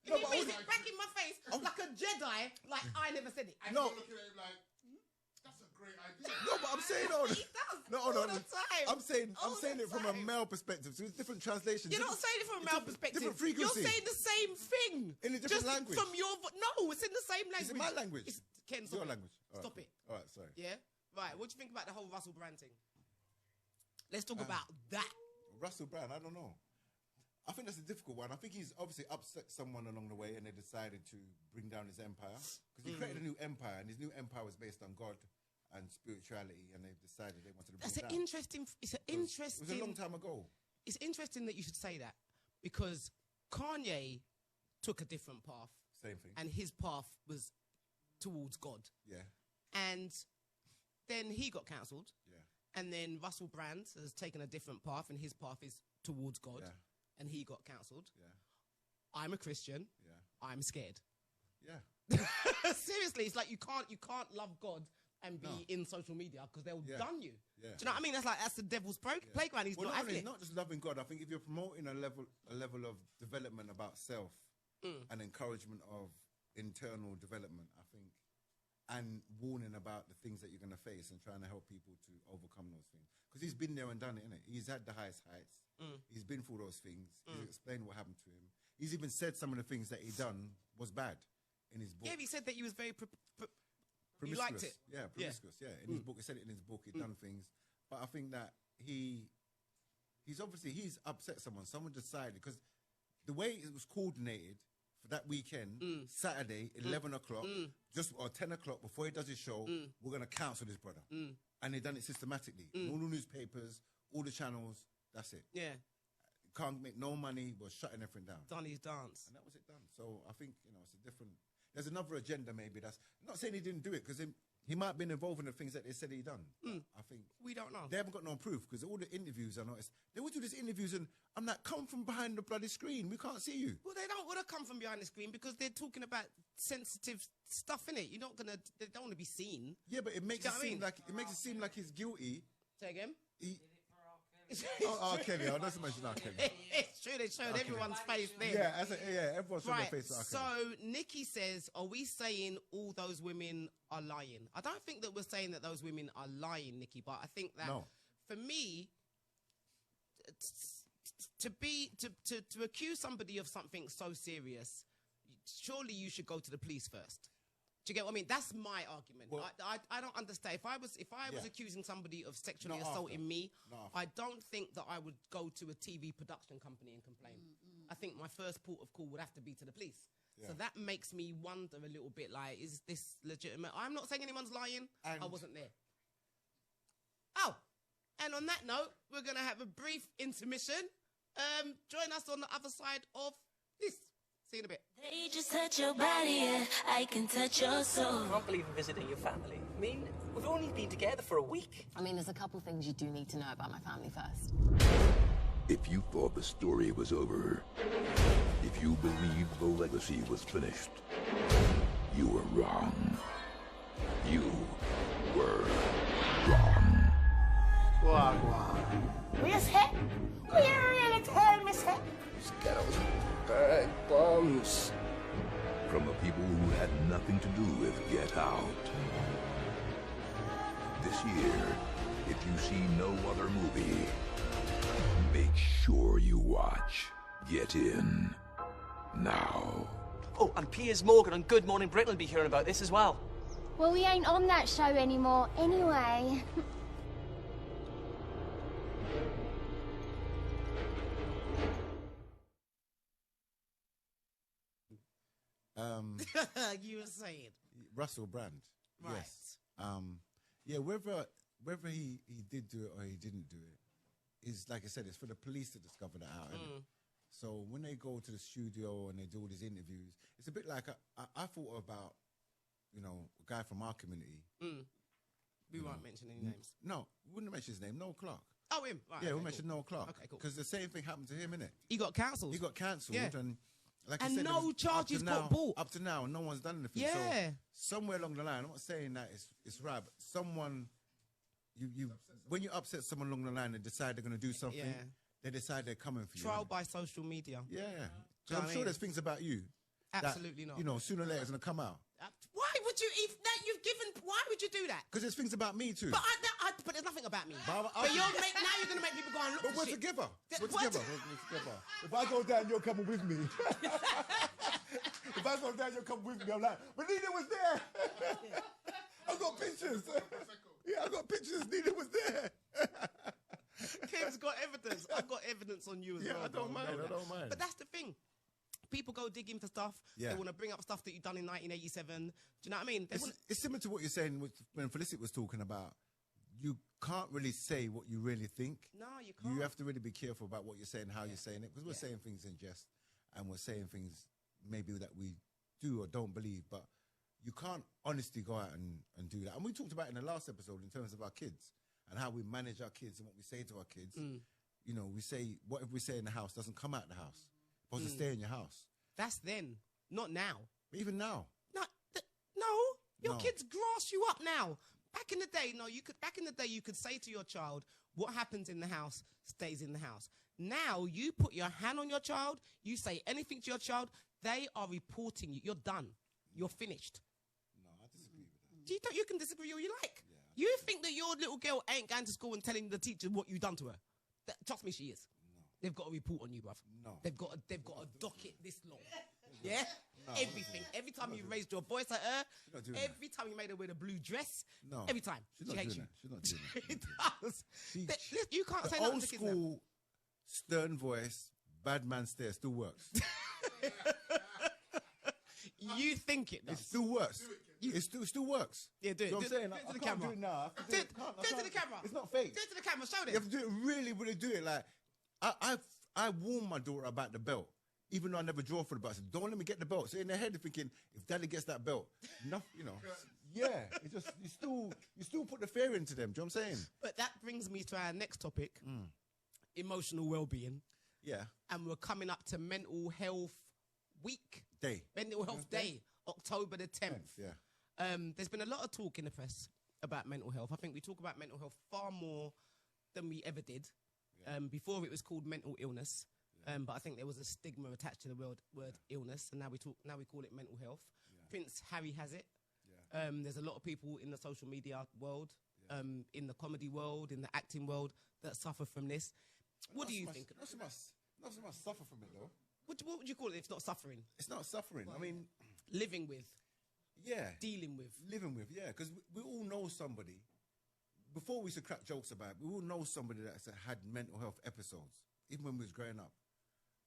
He repeats it back in my face like a Jedi, like I never said it. No. Look at him like, that's a great idea. No, but I'm saying no. He does No, all no, the time. I'm saying All it the from a time. male perspective. So it's different translations. You're not saying it from a male perspective. Different frequency. You're saying the same thing. In a different just language. From your no, it's in the same language. Is it my language? It's Ken, It's stop your it. language. All right, Stop cool. it. All right, sorry. Yeah? Right, what do you think about the whole Russell Brand thing? Let's talk Um, about that. Russell Brand, I don't know. I think that's a difficult one. I think he's obviously upset someone along the way and they decided to bring down his empire. Because he created a new empire and his new empire was based on God and spirituality and they've decided they wanted to bring That's it an down. interesting. It's an It interesting. was a long time ago. It's interesting that you should say that because Kanye took a different path, Same thing. and his path was towards God. Yeah, And then he got cancelled, yeah, and then Russell Brand has taken a different path, and his path is towards God, yeah, and he got cancelled. yeah, I'm a Christian. yeah, I'm scared. yeah. Seriously, it's like you can't love God and be No. in social media because they'll Yeah. dun you. Yeah. Do you know what I mean? That's the devil's playground. He's Well, not not, having only, it. not just loving God. I think if you're promoting a level of development about self and encouragement of internal development, I think, and warning about the things that you're going to face and trying to help people to overcome those things. Because he's been there and done it, innit? He's had the highest heights. He's been through those things. He's explained what happened to him. He's even said some of the things that he done was bad in his book. Yeah, he said that he was very. You Promiscuous. liked it. Yeah, promiscuous. Yeah, in his book, he said it in his book. He'd done things, but I think that he's upset someone. Someone decided because the way it was coordinated for that weekend, Saturday, 11 o'clock, or 10 o'clock before he does his show, we're gonna cancel this brother, and they done it systematically. All the newspapers, all the channels. That's it. Yeah, Can't make no money. Was shutting everything down. done his dance. And that was it done. So I think, it's a different... There's another agenda maybe that's... I'm not saying he didn't do it, because he might have been involved in the things that they said he done. I think... We don't know. They haven't got no proof, because all the interviews, I noticed, they would do these interviews and I'm like, come from behind the bloody screen. We can't see you. Well, they don't want to come from behind the screen because they're talking about sensitive stuff, innit? They don't want to be seen. Yeah, but it makes You it know what I mean? seem like he's guilty. Say again? Kelly. I don't mention R. Kelly. It's true, they showed everyone's face there. Yeah, everyone's showing Right, their face to R. so Kelly. Nikki says, are we saying all those women are lying? I don't think that we're saying that those women are lying, Nikki, but I think that No. for me, to accuse somebody of something so serious, surely you should go to the police first. Do you get what I mean? That's my argument. Well- I don't understand. If I was Yeah. accusing somebody of sexually Not assaulting after. me, Not after. I don't think that I would go to a TV production company and complain. I think my first port of call would have to be to the police. Yeah. So that makes me wonder a little bit, like, is this legitimate? I'm not saying anyone's lying. I And- wasn't there. Oh, and on that note, we're going to have a brief intermission. Join us on the other side of this. See you in a bit. They just touch your body, and I can touch your soul. I can't believe in visiting your family. I mean, we've only been together for a week. I mean, there's a couple things you do need to know about my family first. If you thought the story was over, if you believed the legacy was finished, you were wrong. You were wrong. Miss Heck? We are in a time, Miss Heck. Scout, big bums. From the people who had nothing to do with Get Out. This year, if you see no other movie, make sure you watch Get In now. Oh, and Piers Morgan on Good Morning Britain will be hearing about this as well. Well, we ain't on that show anymore anyway. You were saying Russell Brand. right? Yes. Yeah. Whether he did do it or he didn't do it is, like I said, it's for the police to discover that out. Innit? So when they go to the studio and they do all these interviews, it's a bit like I thought about, you know, a guy from our community. We won't mention any names. No, we wouldn't mention his name. Noel Clark. Oh, him. Right, Yeah, okay, we mentioned Noel Clark. Okay, cool. Because the same thing happened to him, innit? He got cancelled. He got cancelled, Yeah. and like I And said, no it was charges up to got now, brought. Up to now, no one's done anything. Yeah. So somewhere along the line, I'm not saying that it's right, but someone, you when you upset someone along the line and decide they're going to do something, Yeah. they decide they're coming for you. Trial by social media. Yeah. Do you know Because what I'm I sure mean? there's things about you. Absolutely that, not. You know, sooner or later it's going to come out. Why would you? If that you've given, why would you do that? Because there's things about me too. But but there's nothing about me. But now you're going to make people go and look But for we're shit. together. We're What? together. We're together. If I go down, you're coming with me. If I go down, you're coming with me. I'm like, but Nina was there. I've got pictures. Yeah, I got pictures. Nina was there. Kim's got evidence. I've got evidence on you as well. I don't bro. mind. You know I don't that. mind. But that's the thing. People go digging for stuff. Yeah. They want to bring up stuff that you've done in 1987. Do you know what I mean? It's similar to what you're saying when Felicity was talking about. You can't really say what you really think. No, you can't. You have to really be careful about what you're saying, how you're saying it, because we're saying things in jest, and we're saying things maybe that we do or don't believe, but you can't honestly go out and do that. And we talked about it in the last episode in terms of our kids and how we manage our kids and what we say to our kids. You know, we say, whatever we say in the house doesn't come out the house. It's supposed to stay in your house. That's then, not now. But even now. No, your No. kids grass you up now. Back in the day, you could say to your child, what happens in the house stays in the house. Now you put your hand on your child, you say anything to your child, they are reporting you. You're done. You're finished. No, I disagree with that. You can disagree all you like. You think that your little girl ain't going to school and telling the teacher what you've done to her? Trust me, she is. No. They've got a report on you, bruv. No. They've got a docket this long. Yeah? No. Everything. Every time you raised your voice at her, She's not doing every time you made her wear the blue dress, No. every time. She's She not hates doing you. that. She's not doing that. It does. You can't say The nothing old to kids now. school stern voice, bad man stare still works. You think it does. It still works. It still works. Yeah, do it. You know what I'm Do it saying? to I the can't camera. do it now. Do it to the camera. It's not fake. Do it to the camera. Show You them. have to do it really do it. Like I warned my daughter about the belt, even though I never draw for the belt. I said, don't let me get the belt. So in their head they're thinking, if daddy gets that belt, you know. Yeah, it just you still put the fear into them. Do you know what I'm saying? But that brings me to our next topic, emotional well-being. Yeah. And we're coming up to Mental Health Week. Day. Mental Health Day, October the 10th. Yeah. There's been a lot of talk in the press about mental health. I think we talk about mental health far more than we ever did. Before it was called mental illness, but I think there was a stigma attached to the word illness, and now we call it mental health. Prince Harry has it. There's a lot of people in the social media world, in the comedy world, in the acting world that suffer from this. What do you think? Not so much suffer from it though. What would you call it if not suffering? It's not suffering. I mean, living with. Yeah. Dealing with. Living with, yeah. Because we all know somebody. Before we used to crack jokes about it, we all know somebody that's had mental health episodes, even when we was growing up.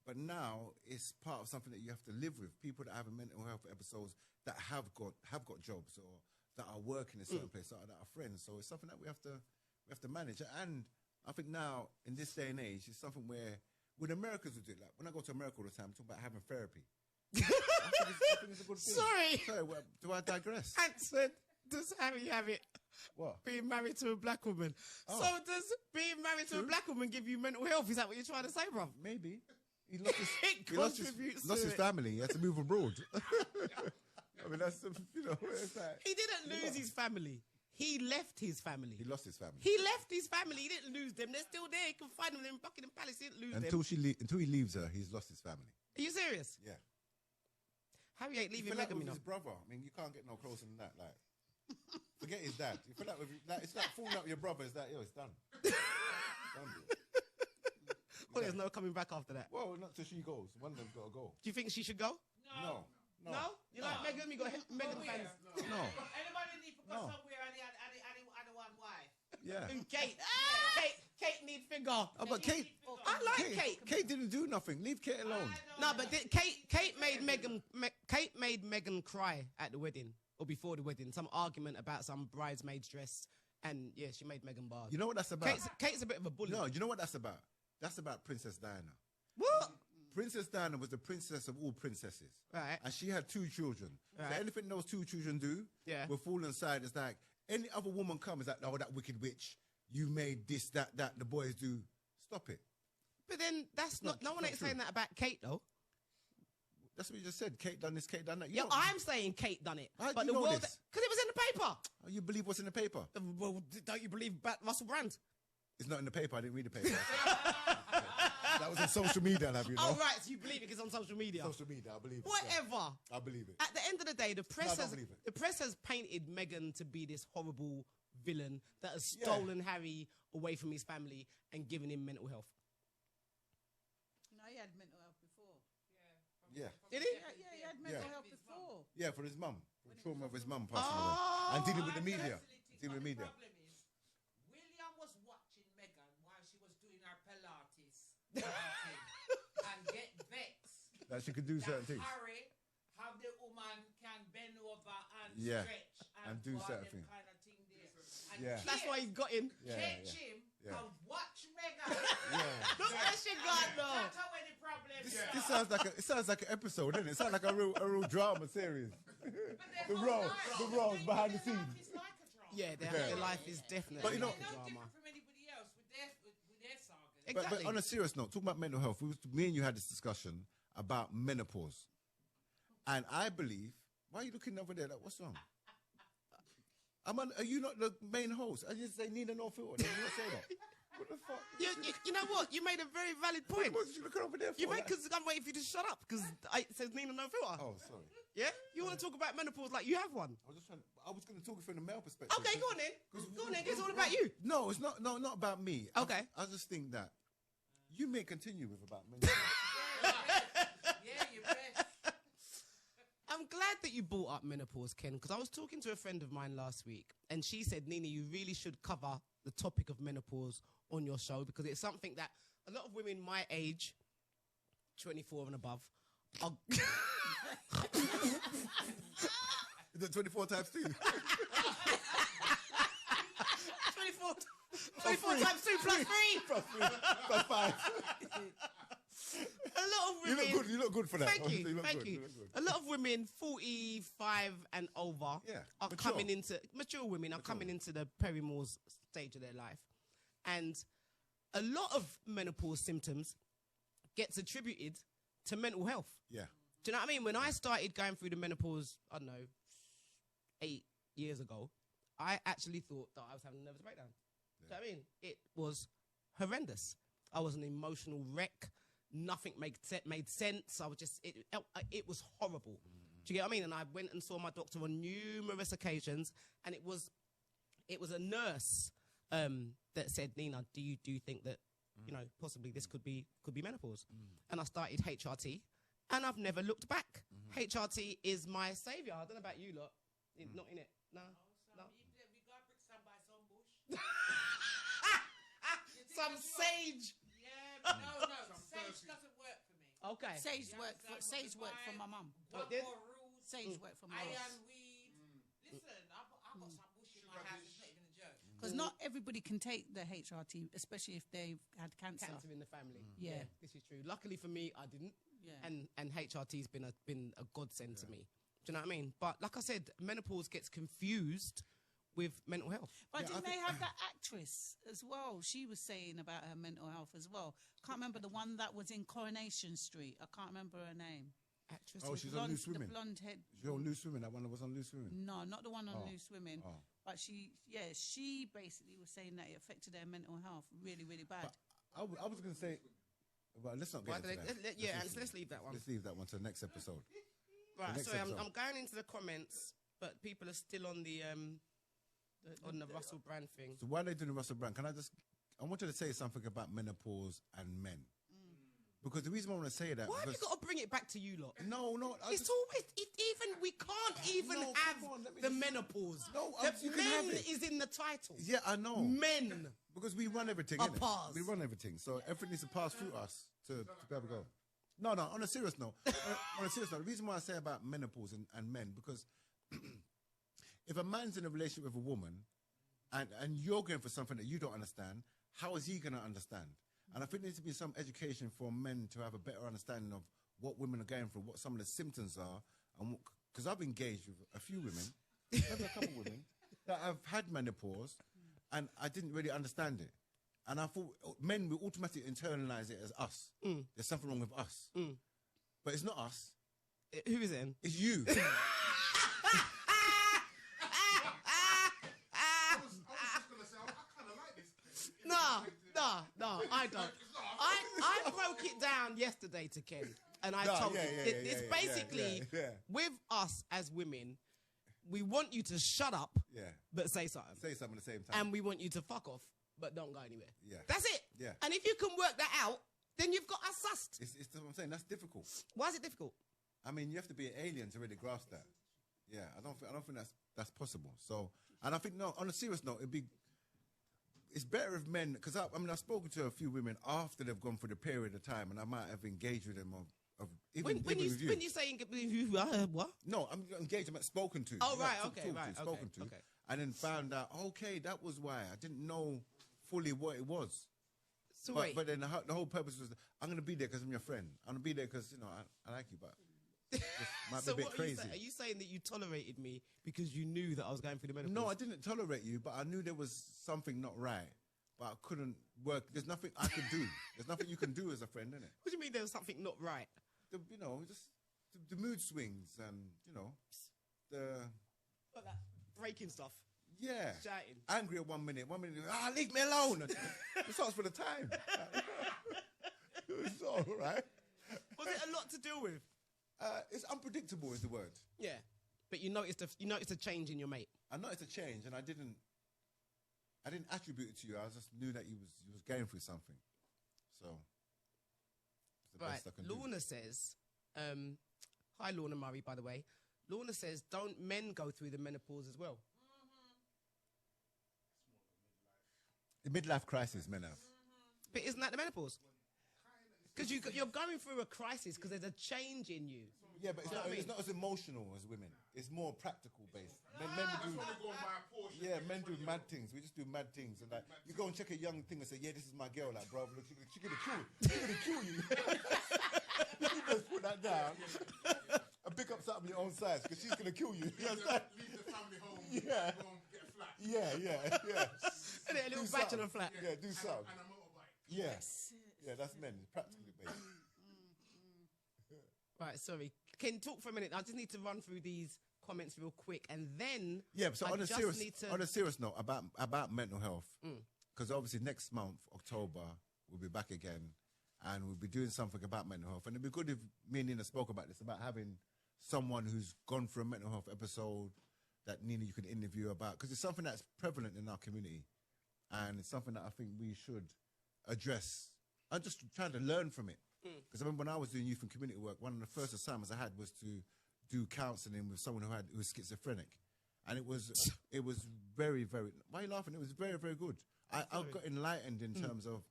But now it's part of something that you have to live with. People that have mental health episodes that have got jobs or that are working in a certain place, that are friends. So it's something that we have to manage. And I think now in this day and age, it's something where when Americans would do it, like when I go to America all the time, I'm talking about having therapy. I think it's a good thing. Sorry, well, do I digress? Answered. Does Harry have it? What? Being married to a black woman. Oh. So does being married to a black woman give you mental health? Is that what you're trying to say, bruv? Maybe. He lost his, It lost contributes his to it. family. He had to move abroad. I mean, that's, it's like... He didn't lose his family. He left his family. He lost his family. He left his family. He didn't lose them. They're still there. He can find them in Buckingham Palace. He didn't lose them. Until he leaves her, he's lost his family. Are you serious? Yeah. Harry ain't leaving You feel like Meghan, with you know. his brother. I mean, you can't get no closer than that. Like, forget his dad. You feel like, it's like falling out with your brother. It's like, yo, it's done. Done. Well, there's no coming back after that. Well, not till she goes. One of them's got to go. Do you think she should go? No. No? You like Meghan? You got Meghan fans? No. Anybody need to go No. somewhere and the one wife? Yeah. And Kate need figure. Oh, but Kate, I like Kate. Kate didn't do nothing. Leave Kate alone. No, but Kate made Megan cry at the wedding or before the wedding. Some argument about some bridesmaid's dress, and yeah, she made Megan bars. You know what that's about? Kate's a bit of a bully. No, you know what that's about? That's about Princess Diana. What? Princess Diana was the princess of all princesses. Right. And she had 2 children. Right. So anything those 2 children do, will fall inside. It's like any other woman comes like, oh, that wicked witch. You made this, that, the boys do. Stop it. But then that's not. No one ain't saying that about Kate though. That's what you just said. Kate done this, Kate done that. Yeah, I'm saying Kate done it. How do but you the know world, this? because it was in the paper. Oh, you believe what's in the paper? Well, don't you believe Russell Brand? It's not in the paper. I didn't read the paper. That was on social media, have you know? Oh, right. So you believe it is on social media? Social media, I believe it. Whatever. Yeah. I believe it. At the end of the day, the press I believe it. the press has painted Meghan to be this horrible villain that has stolen Harry away from his family and given him mental health. No, he had mental health before. Yeah. Did he? Yeah, he had mental health before. Yeah, for his mum. For the trauma of his mum passing away. And dealing with the media. Dealing with the media. William was watching Meghan while she was doing her Pilates and get vexed. That she could do certain things. Harry, how the woman can bend over and Yeah. stretch And do all certain them things. kind of thing there. And Yeah. That's why he's got him. catch him Yeah. and watch Meghan. Look what she got though. That's how any problem. This sounds like an episode, doesn't it? It sounds like a real drama series. the roles behind the scenes. Yeah, their life is definitely But you know- like a No drama. different from anybody else with their saga. Exactly. But on a serious note, talking about mental health, me and you had this discussion about menopause. And I believe, why are you looking over there? Like, what's wrong? Are you not the main host? I just say Nina no filter. Did you not say that? What the fuck? You know what? You made a very valid point. What was you looking over there for? You made Like- because I'm waiting for you to shut up because it says Nina no filter. Oh, sorry. Yeah, you want to talk about menopause like you have one? I was going to talk from the male perspective. Okay, go on then. Go on then. It's all about you. No, it's not. No, not about me. Okay. I just think that you may continue with about menopause. Yeah, you bet. I'm glad that you brought up menopause, Ken, because I was talking to a friend of mine last week, and she said, Nina, you really should cover the topic of menopause on your show because it's something that a lot of women my age, 24 and above, are... Is it 24 times 2? 24 times 2 plus 3. Plus 5. A lot of women... You look good for that. Thank you. look Thank good, you. look good. A lot of women, 45 and over, are mature. coming into... Mature women are coming into the perimorse stage of their life. And a lot of menopause symptoms gets attributed to mental health. Yeah. Do you know what I mean? When I started going through the menopause, I don't know, 8 years ago, I actually thought that I was having a nervous breakdown. Do you know what I mean? It was horrendous. I was an emotional wreck. Nothing made sense. I was just, it was horrible. Do you get what I mean? And I went and saw my doctor on numerous occasions, and it was a nurse that said, Nina, do you think that, you know, possibly this could be menopause? And I started HRT, and I've never looked back. HRT is my saviour. I don't know about you lot. Not in it. No. No. We got brick some by some bush. Some sage. Yeah, no. Sage doesn't work for me. Okay. Sage worked for my mum. Sage worked for my mum. Ironweed. Listen, I got some bush in my house. It's not even a joke. Because not everybody can take the HRT, especially if they've had cancer. Cancer in the family. Yeah. This is true. Luckily for me, I didn't. Yeah. And HRT's been a godsend to me. Do you know what I mean? But like I said, menopause gets confused with mental health. But didn't they have that actress as well? She was saying about her mental health as well. Can't remember the one that was in Coronation Street. I can't remember her name. Actress. Oh, she's on Loose Women. The blonde head. She's on Loose Women. That one that was on Loose Women. No, not the one on Oh. Loose Women. Oh. But she basically was saying that it affected their mental health really, really bad. I was going to say, well, let's not get into that. Let's leave that one. Let's leave that one to the next episode. Right, next sorry, episode. I'm going into the comments, but people are still on the Russell Brand thing. So while they're doing Russell Brand, I want you to say something about menopause and men. Because the reason why I want to say that. Why have you got to bring it back to you lot? No. It's always we can't even have the menopause. No, the you can have men it. is in the title. Yeah, I know. Men. Because we run everything. A innit? pause. We run everything, so everything needs to pass through us to be able to go. No. On a serious note, the reason why I say about menopause and men, because if a man's in a relationship with a woman, and you're going for something that you don't understand, how is he going to understand? And I think there needs to be some education for men to have a better understanding of what women are going through, what some of the symptoms are, and because I've engaged with a few women, maybe a couple of women that have had menopause, and I didn't really understand it. And I thought men will automatically internalize it as us. There's something wrong with us. But it's not us. Who is it? It's you. No, I don't. I broke it down yesterday to Ken, and I told him it's basically with us as women, we want you to shut up, but say something. Say something at the same time. And we want you to fuck off, but don't go anywhere. Yeah. That's it. Yeah. And if you can work that out, then you've got us sussed. It's what I'm saying. That's difficult. Why is it difficult? I mean, you have to be an alien to really grasp that. Yeah, I don't think that's possible. So, and I think on a serious note, it's better if men, because I've spoken to a few women after they've gone through the period of time, and I might have engaged with them when you say what? No, I'm engaged. I'm spoken to. Oh right, okay, spoken to, and then found out. Okay, that was why I didn't know fully what it was. So but then the whole purpose was I'm going to be there because I'm your friend. I'm going to be there because I like you, but. Might So be a bit crazy. Are you saying that you tolerated me because you knew that I was going through the menopause? No, I didn't tolerate you, but I knew there was something not right. But I couldn't work. There's nothing I could do. There's nothing you can do as a friend, innit? What do you mean there was something not right? Just the mood swings and the breaking stuff. Yeah, shouting, angry at 1 minute. 1 minute, leave me alone. It starts for the time. It's all right. Was it a lot to deal with? It's unpredictable is the word. Yeah, but you noticed a change in your mate. I noticed a change, and I didn't attribute it to you. I just knew that he was going through something. So, it's the best I can do. Lorna says, hi Lorna Murray, by the way. Lorna says, don't men go through the menopause as well? The midlife crisis, men have. But isn't that the menopause? Because you're going through a crisis because there's a change in you. Yeah, but it's not as emotional as women. It's more practical based. Men do mad things. We just do mad things. And like, you go and check a young thing and say, yeah, this is my girl. Like, bro, look, she's going to kill you. She's going to kill you. You just put that down and pick up something your own size because she's going to kill you. You understand? Leave the family home. Yeah. Go and get a flat. Yeah. And a little bachelor flat. Yeah, do something. And a motorbike. Yes. Yeah, that's men. It's practically based. Right, sorry. Can you talk for a minute? I just need to run through these comments real quick, and then So on a serious note about mental health, because obviously next month October we'll be back again, and we'll be doing something about mental health. And it'd be good if me and Nina spoke about this, about having someone who's gone through a mental health episode that Nina you can interview about, because it's something that's prevalent in our community, and it's something that I think we should address. I'm just trying to learn from it. Because I remember when I was doing youth and community work, one of the first assignments I had was to do counselling with someone who was schizophrenic, and it was very, very. Why are you laughing? It was very, very good. I got enlightened in terms of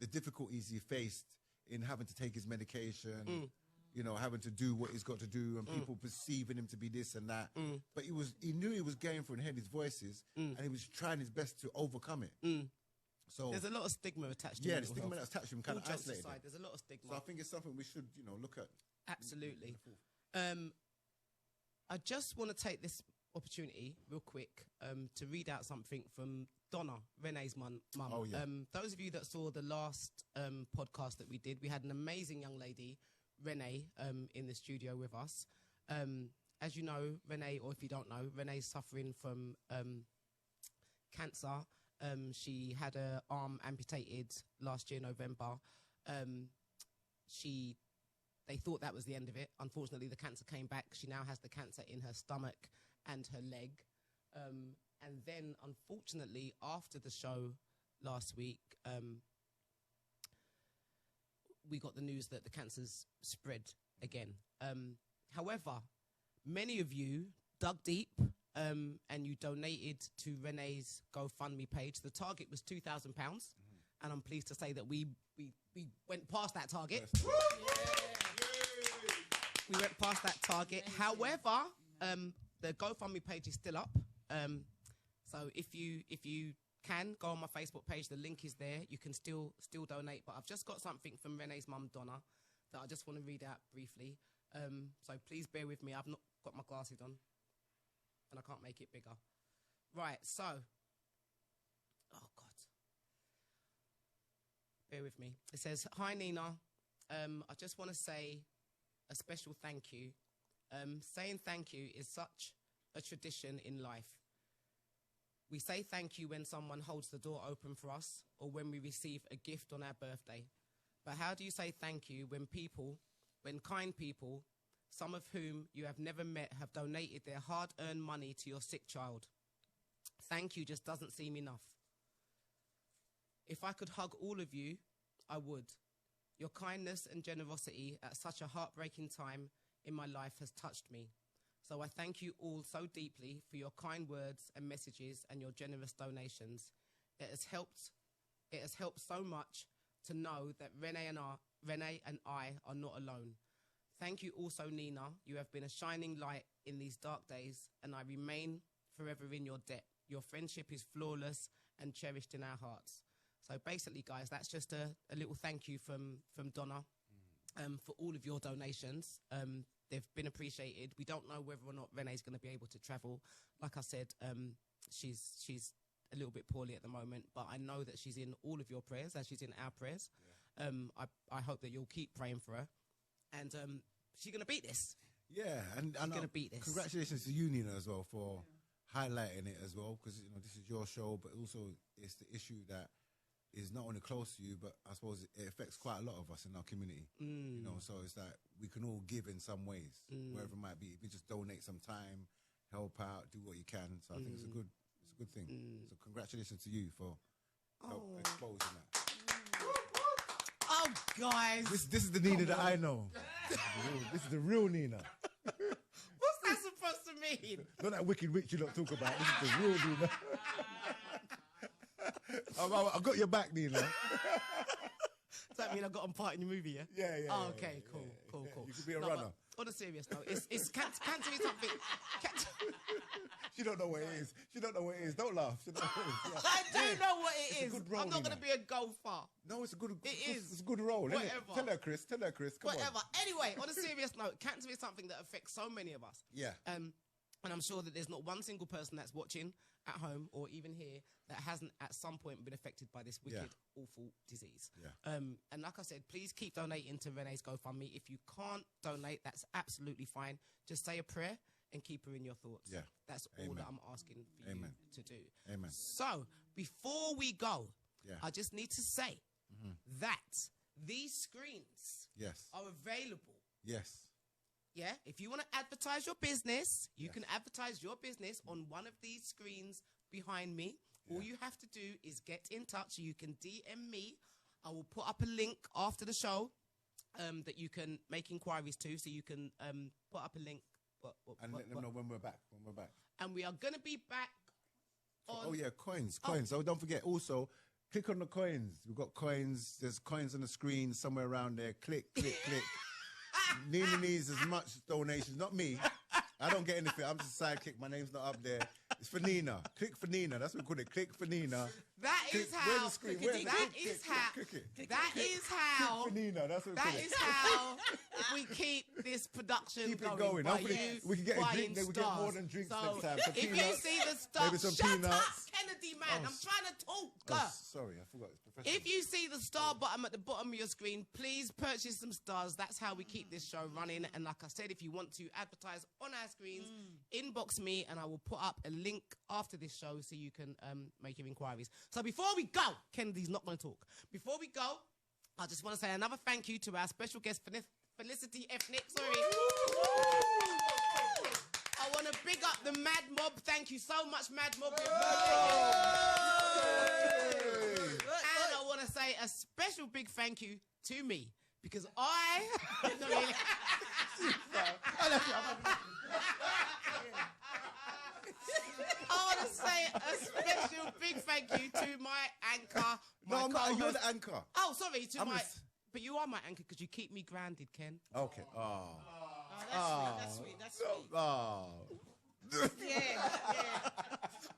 the difficulties he faced in having to take his medication, having to do what he's got to do, and people perceiving him to be this and that. But he knew he was going for and heard his voices, and he was trying his best to overcome it. So there's a lot of stigma attached to the stigma that's attached to him kind of isolated. There's a lot of stigma. So I think it's something we should, look at. Absolutely. I just want to take this opportunity real quick to read out something from Donna, Renee's mum. Oh, yeah. Those of you that saw the last podcast that we did, we had an amazing young lady, Renee, in the studio with us. As you know, Renee, or if you don't know, Renee's suffering from cancer. She had her arm amputated last year, November. They thought that was the end of it. Unfortunately, the cancer came back. She now has the cancer in her stomach and her leg. And then, unfortunately, after the show last week, we got the news that the cancer's spread again. However, many of you dug deep and you donated to Renee's GoFundMe page. The target was £2,000, and I'm pleased to say that we went past that target. Yes. We went past that target. However, the GoFundMe page is still up. So if you can go on my Facebook page, the link is there. You can still donate. But I've just got something from Renee's mum, Donna, that I just want to read out briefly. So please bear with me. I've not got my glasses on, and I can't make it bigger. Right. So, oh God, bear with me. It says, "Hi Nina, I just want to say a special thank you. Saying thank you is such a tradition in life. We say thank you when someone holds the door open for us or when we receive a gift on our birthday. But how do you say thank you when kind people, some of whom you have never met, have donated their hard-earned money to your sick child? Thank you just doesn't seem enough. If I could hug all of you, I would. Your kindness and generosity at such a heartbreaking time in my life has touched me. So I thank you all so deeply for your kind words and messages and your generous donations. It has helped so much to know that Renee and I are not alone. Thank you also, Nina. You have been a shining light in these dark days, and I remain forever in your debt. Your friendship is flawless and cherished in our hearts." So basically, guys, that's just a little thank you from Donna for all of your donations. They've been appreciated. We don't know whether or not Renee's going to be able to travel. Like I said, she's a little bit poorly at the moment, but I know that she's in all of your prayers, as she's in our prayers. Yeah. I hope that you'll keep praying for her. And she's going to beat this. Yeah, and she's going to beat this. Congratulations to you, Nina, as well, for highlighting it as well, because this is your show, but also it's the issue that is not only close to you, but I suppose it affects quite a lot of us in our community. You know, so it's like we can all give in some ways, wherever it might be. If you just donate some time, help out, do what you can. So I think it's a good thing. So congratulations to you for exposing that. Oh, guys. This is the Nina that I know. This is the real Nina. What's that supposed to mean? Not that wicked witch you lot talk about. This is the real Nina. I've got your back, Nina. Does that mean I got on part in your movie, yeah? Yeah. Oh, okay, cool. You could be a runner. On a serious note, it's can't tell me something. She don't know what it is. She don't know what it is. Don't laugh. She don't know what it is. I do know what it is. A good role, I'm not going to be a golfer. No, it's a good. It is. It's a good role. Whatever. Isn't it? Tell her, Chris. Come Whatever. on. Anyway, on a serious note, cancer is something that affects so many of us. Yeah. And I'm sure that there's not one single person that's watching at home or even here that hasn't at some point been affected by this wicked, awful disease. Yeah. And like I said, please keep donating to Renee's GoFundMe. If you can't donate, that's absolutely fine. Just say a prayer and keep her in your thoughts. Yeah. That's all that I'm asking for Amen. you to do. Amen. So before we go, I just need to say that these screens are available. Yes. Yeah, if you want to advertise your business, you can advertise your business on one of these screens behind me. All you have to do is get in touch. You can DM me. I will put up a link after the show that you can make inquiries to. So you can put up a link. And let them know when we're back. And we are going to be back on... Oh, yeah, coins. Oh, don't forget. Also, click on the coins. We've got coins. There's coins on the screen somewhere around there. Click. Nina needs as much donations. Not me. I don't get anything. I'm just a sidekick. My name's not up there. It's for Nina. Click for Nina. That's what we call it. Click for Nina. That is how. Where's the screen? That is how. Click for Nina. That's what we call it. That is how we keep this production Keep it going. By Hopefully you we can get a buying drink. Then we get stars. more than drinks So next time. Some if you peanuts, see the stars, maybe some shut peanuts. up, Kennedy, man. I'm trying to talk. Oh, sorry, I forgot. It's professional. If you see the star button at the bottom of your screen, please purchase some stars. That's how we keep this show running. And like I said, if you want to advertise on our screens, inbox me and I will put up a link after this show so you can make your inquiries. So before we go, Kennedy's not going to talk. Before we go, I just want to say another thank you to our special guest, Felicity Ethnic. Sorry. I want to big up the Mad Mob. Thank you so much, Mad Mob. And I want to say a special big thank you to me because I want to say a special big thank you to my anchor. No, I'm not. You're the anchor. Oh, sorry, but you are my anchor because you keep me grounded, Ken. Okay. That's sweet. That's sweet. Yeah.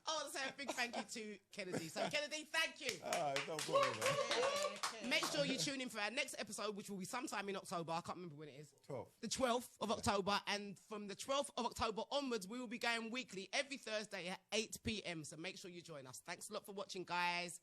I want to say a big thank you to Kennedy. So, Kennedy, thank you. No problem, man. Make sure you tune in for our next episode, which will be sometime in October. I can't remember when it is. 12th. The 12th of October. And from the 12th of October onwards, we will be going weekly every Thursday at 8 p.m. So make sure you join us. Thanks a lot for watching, guys.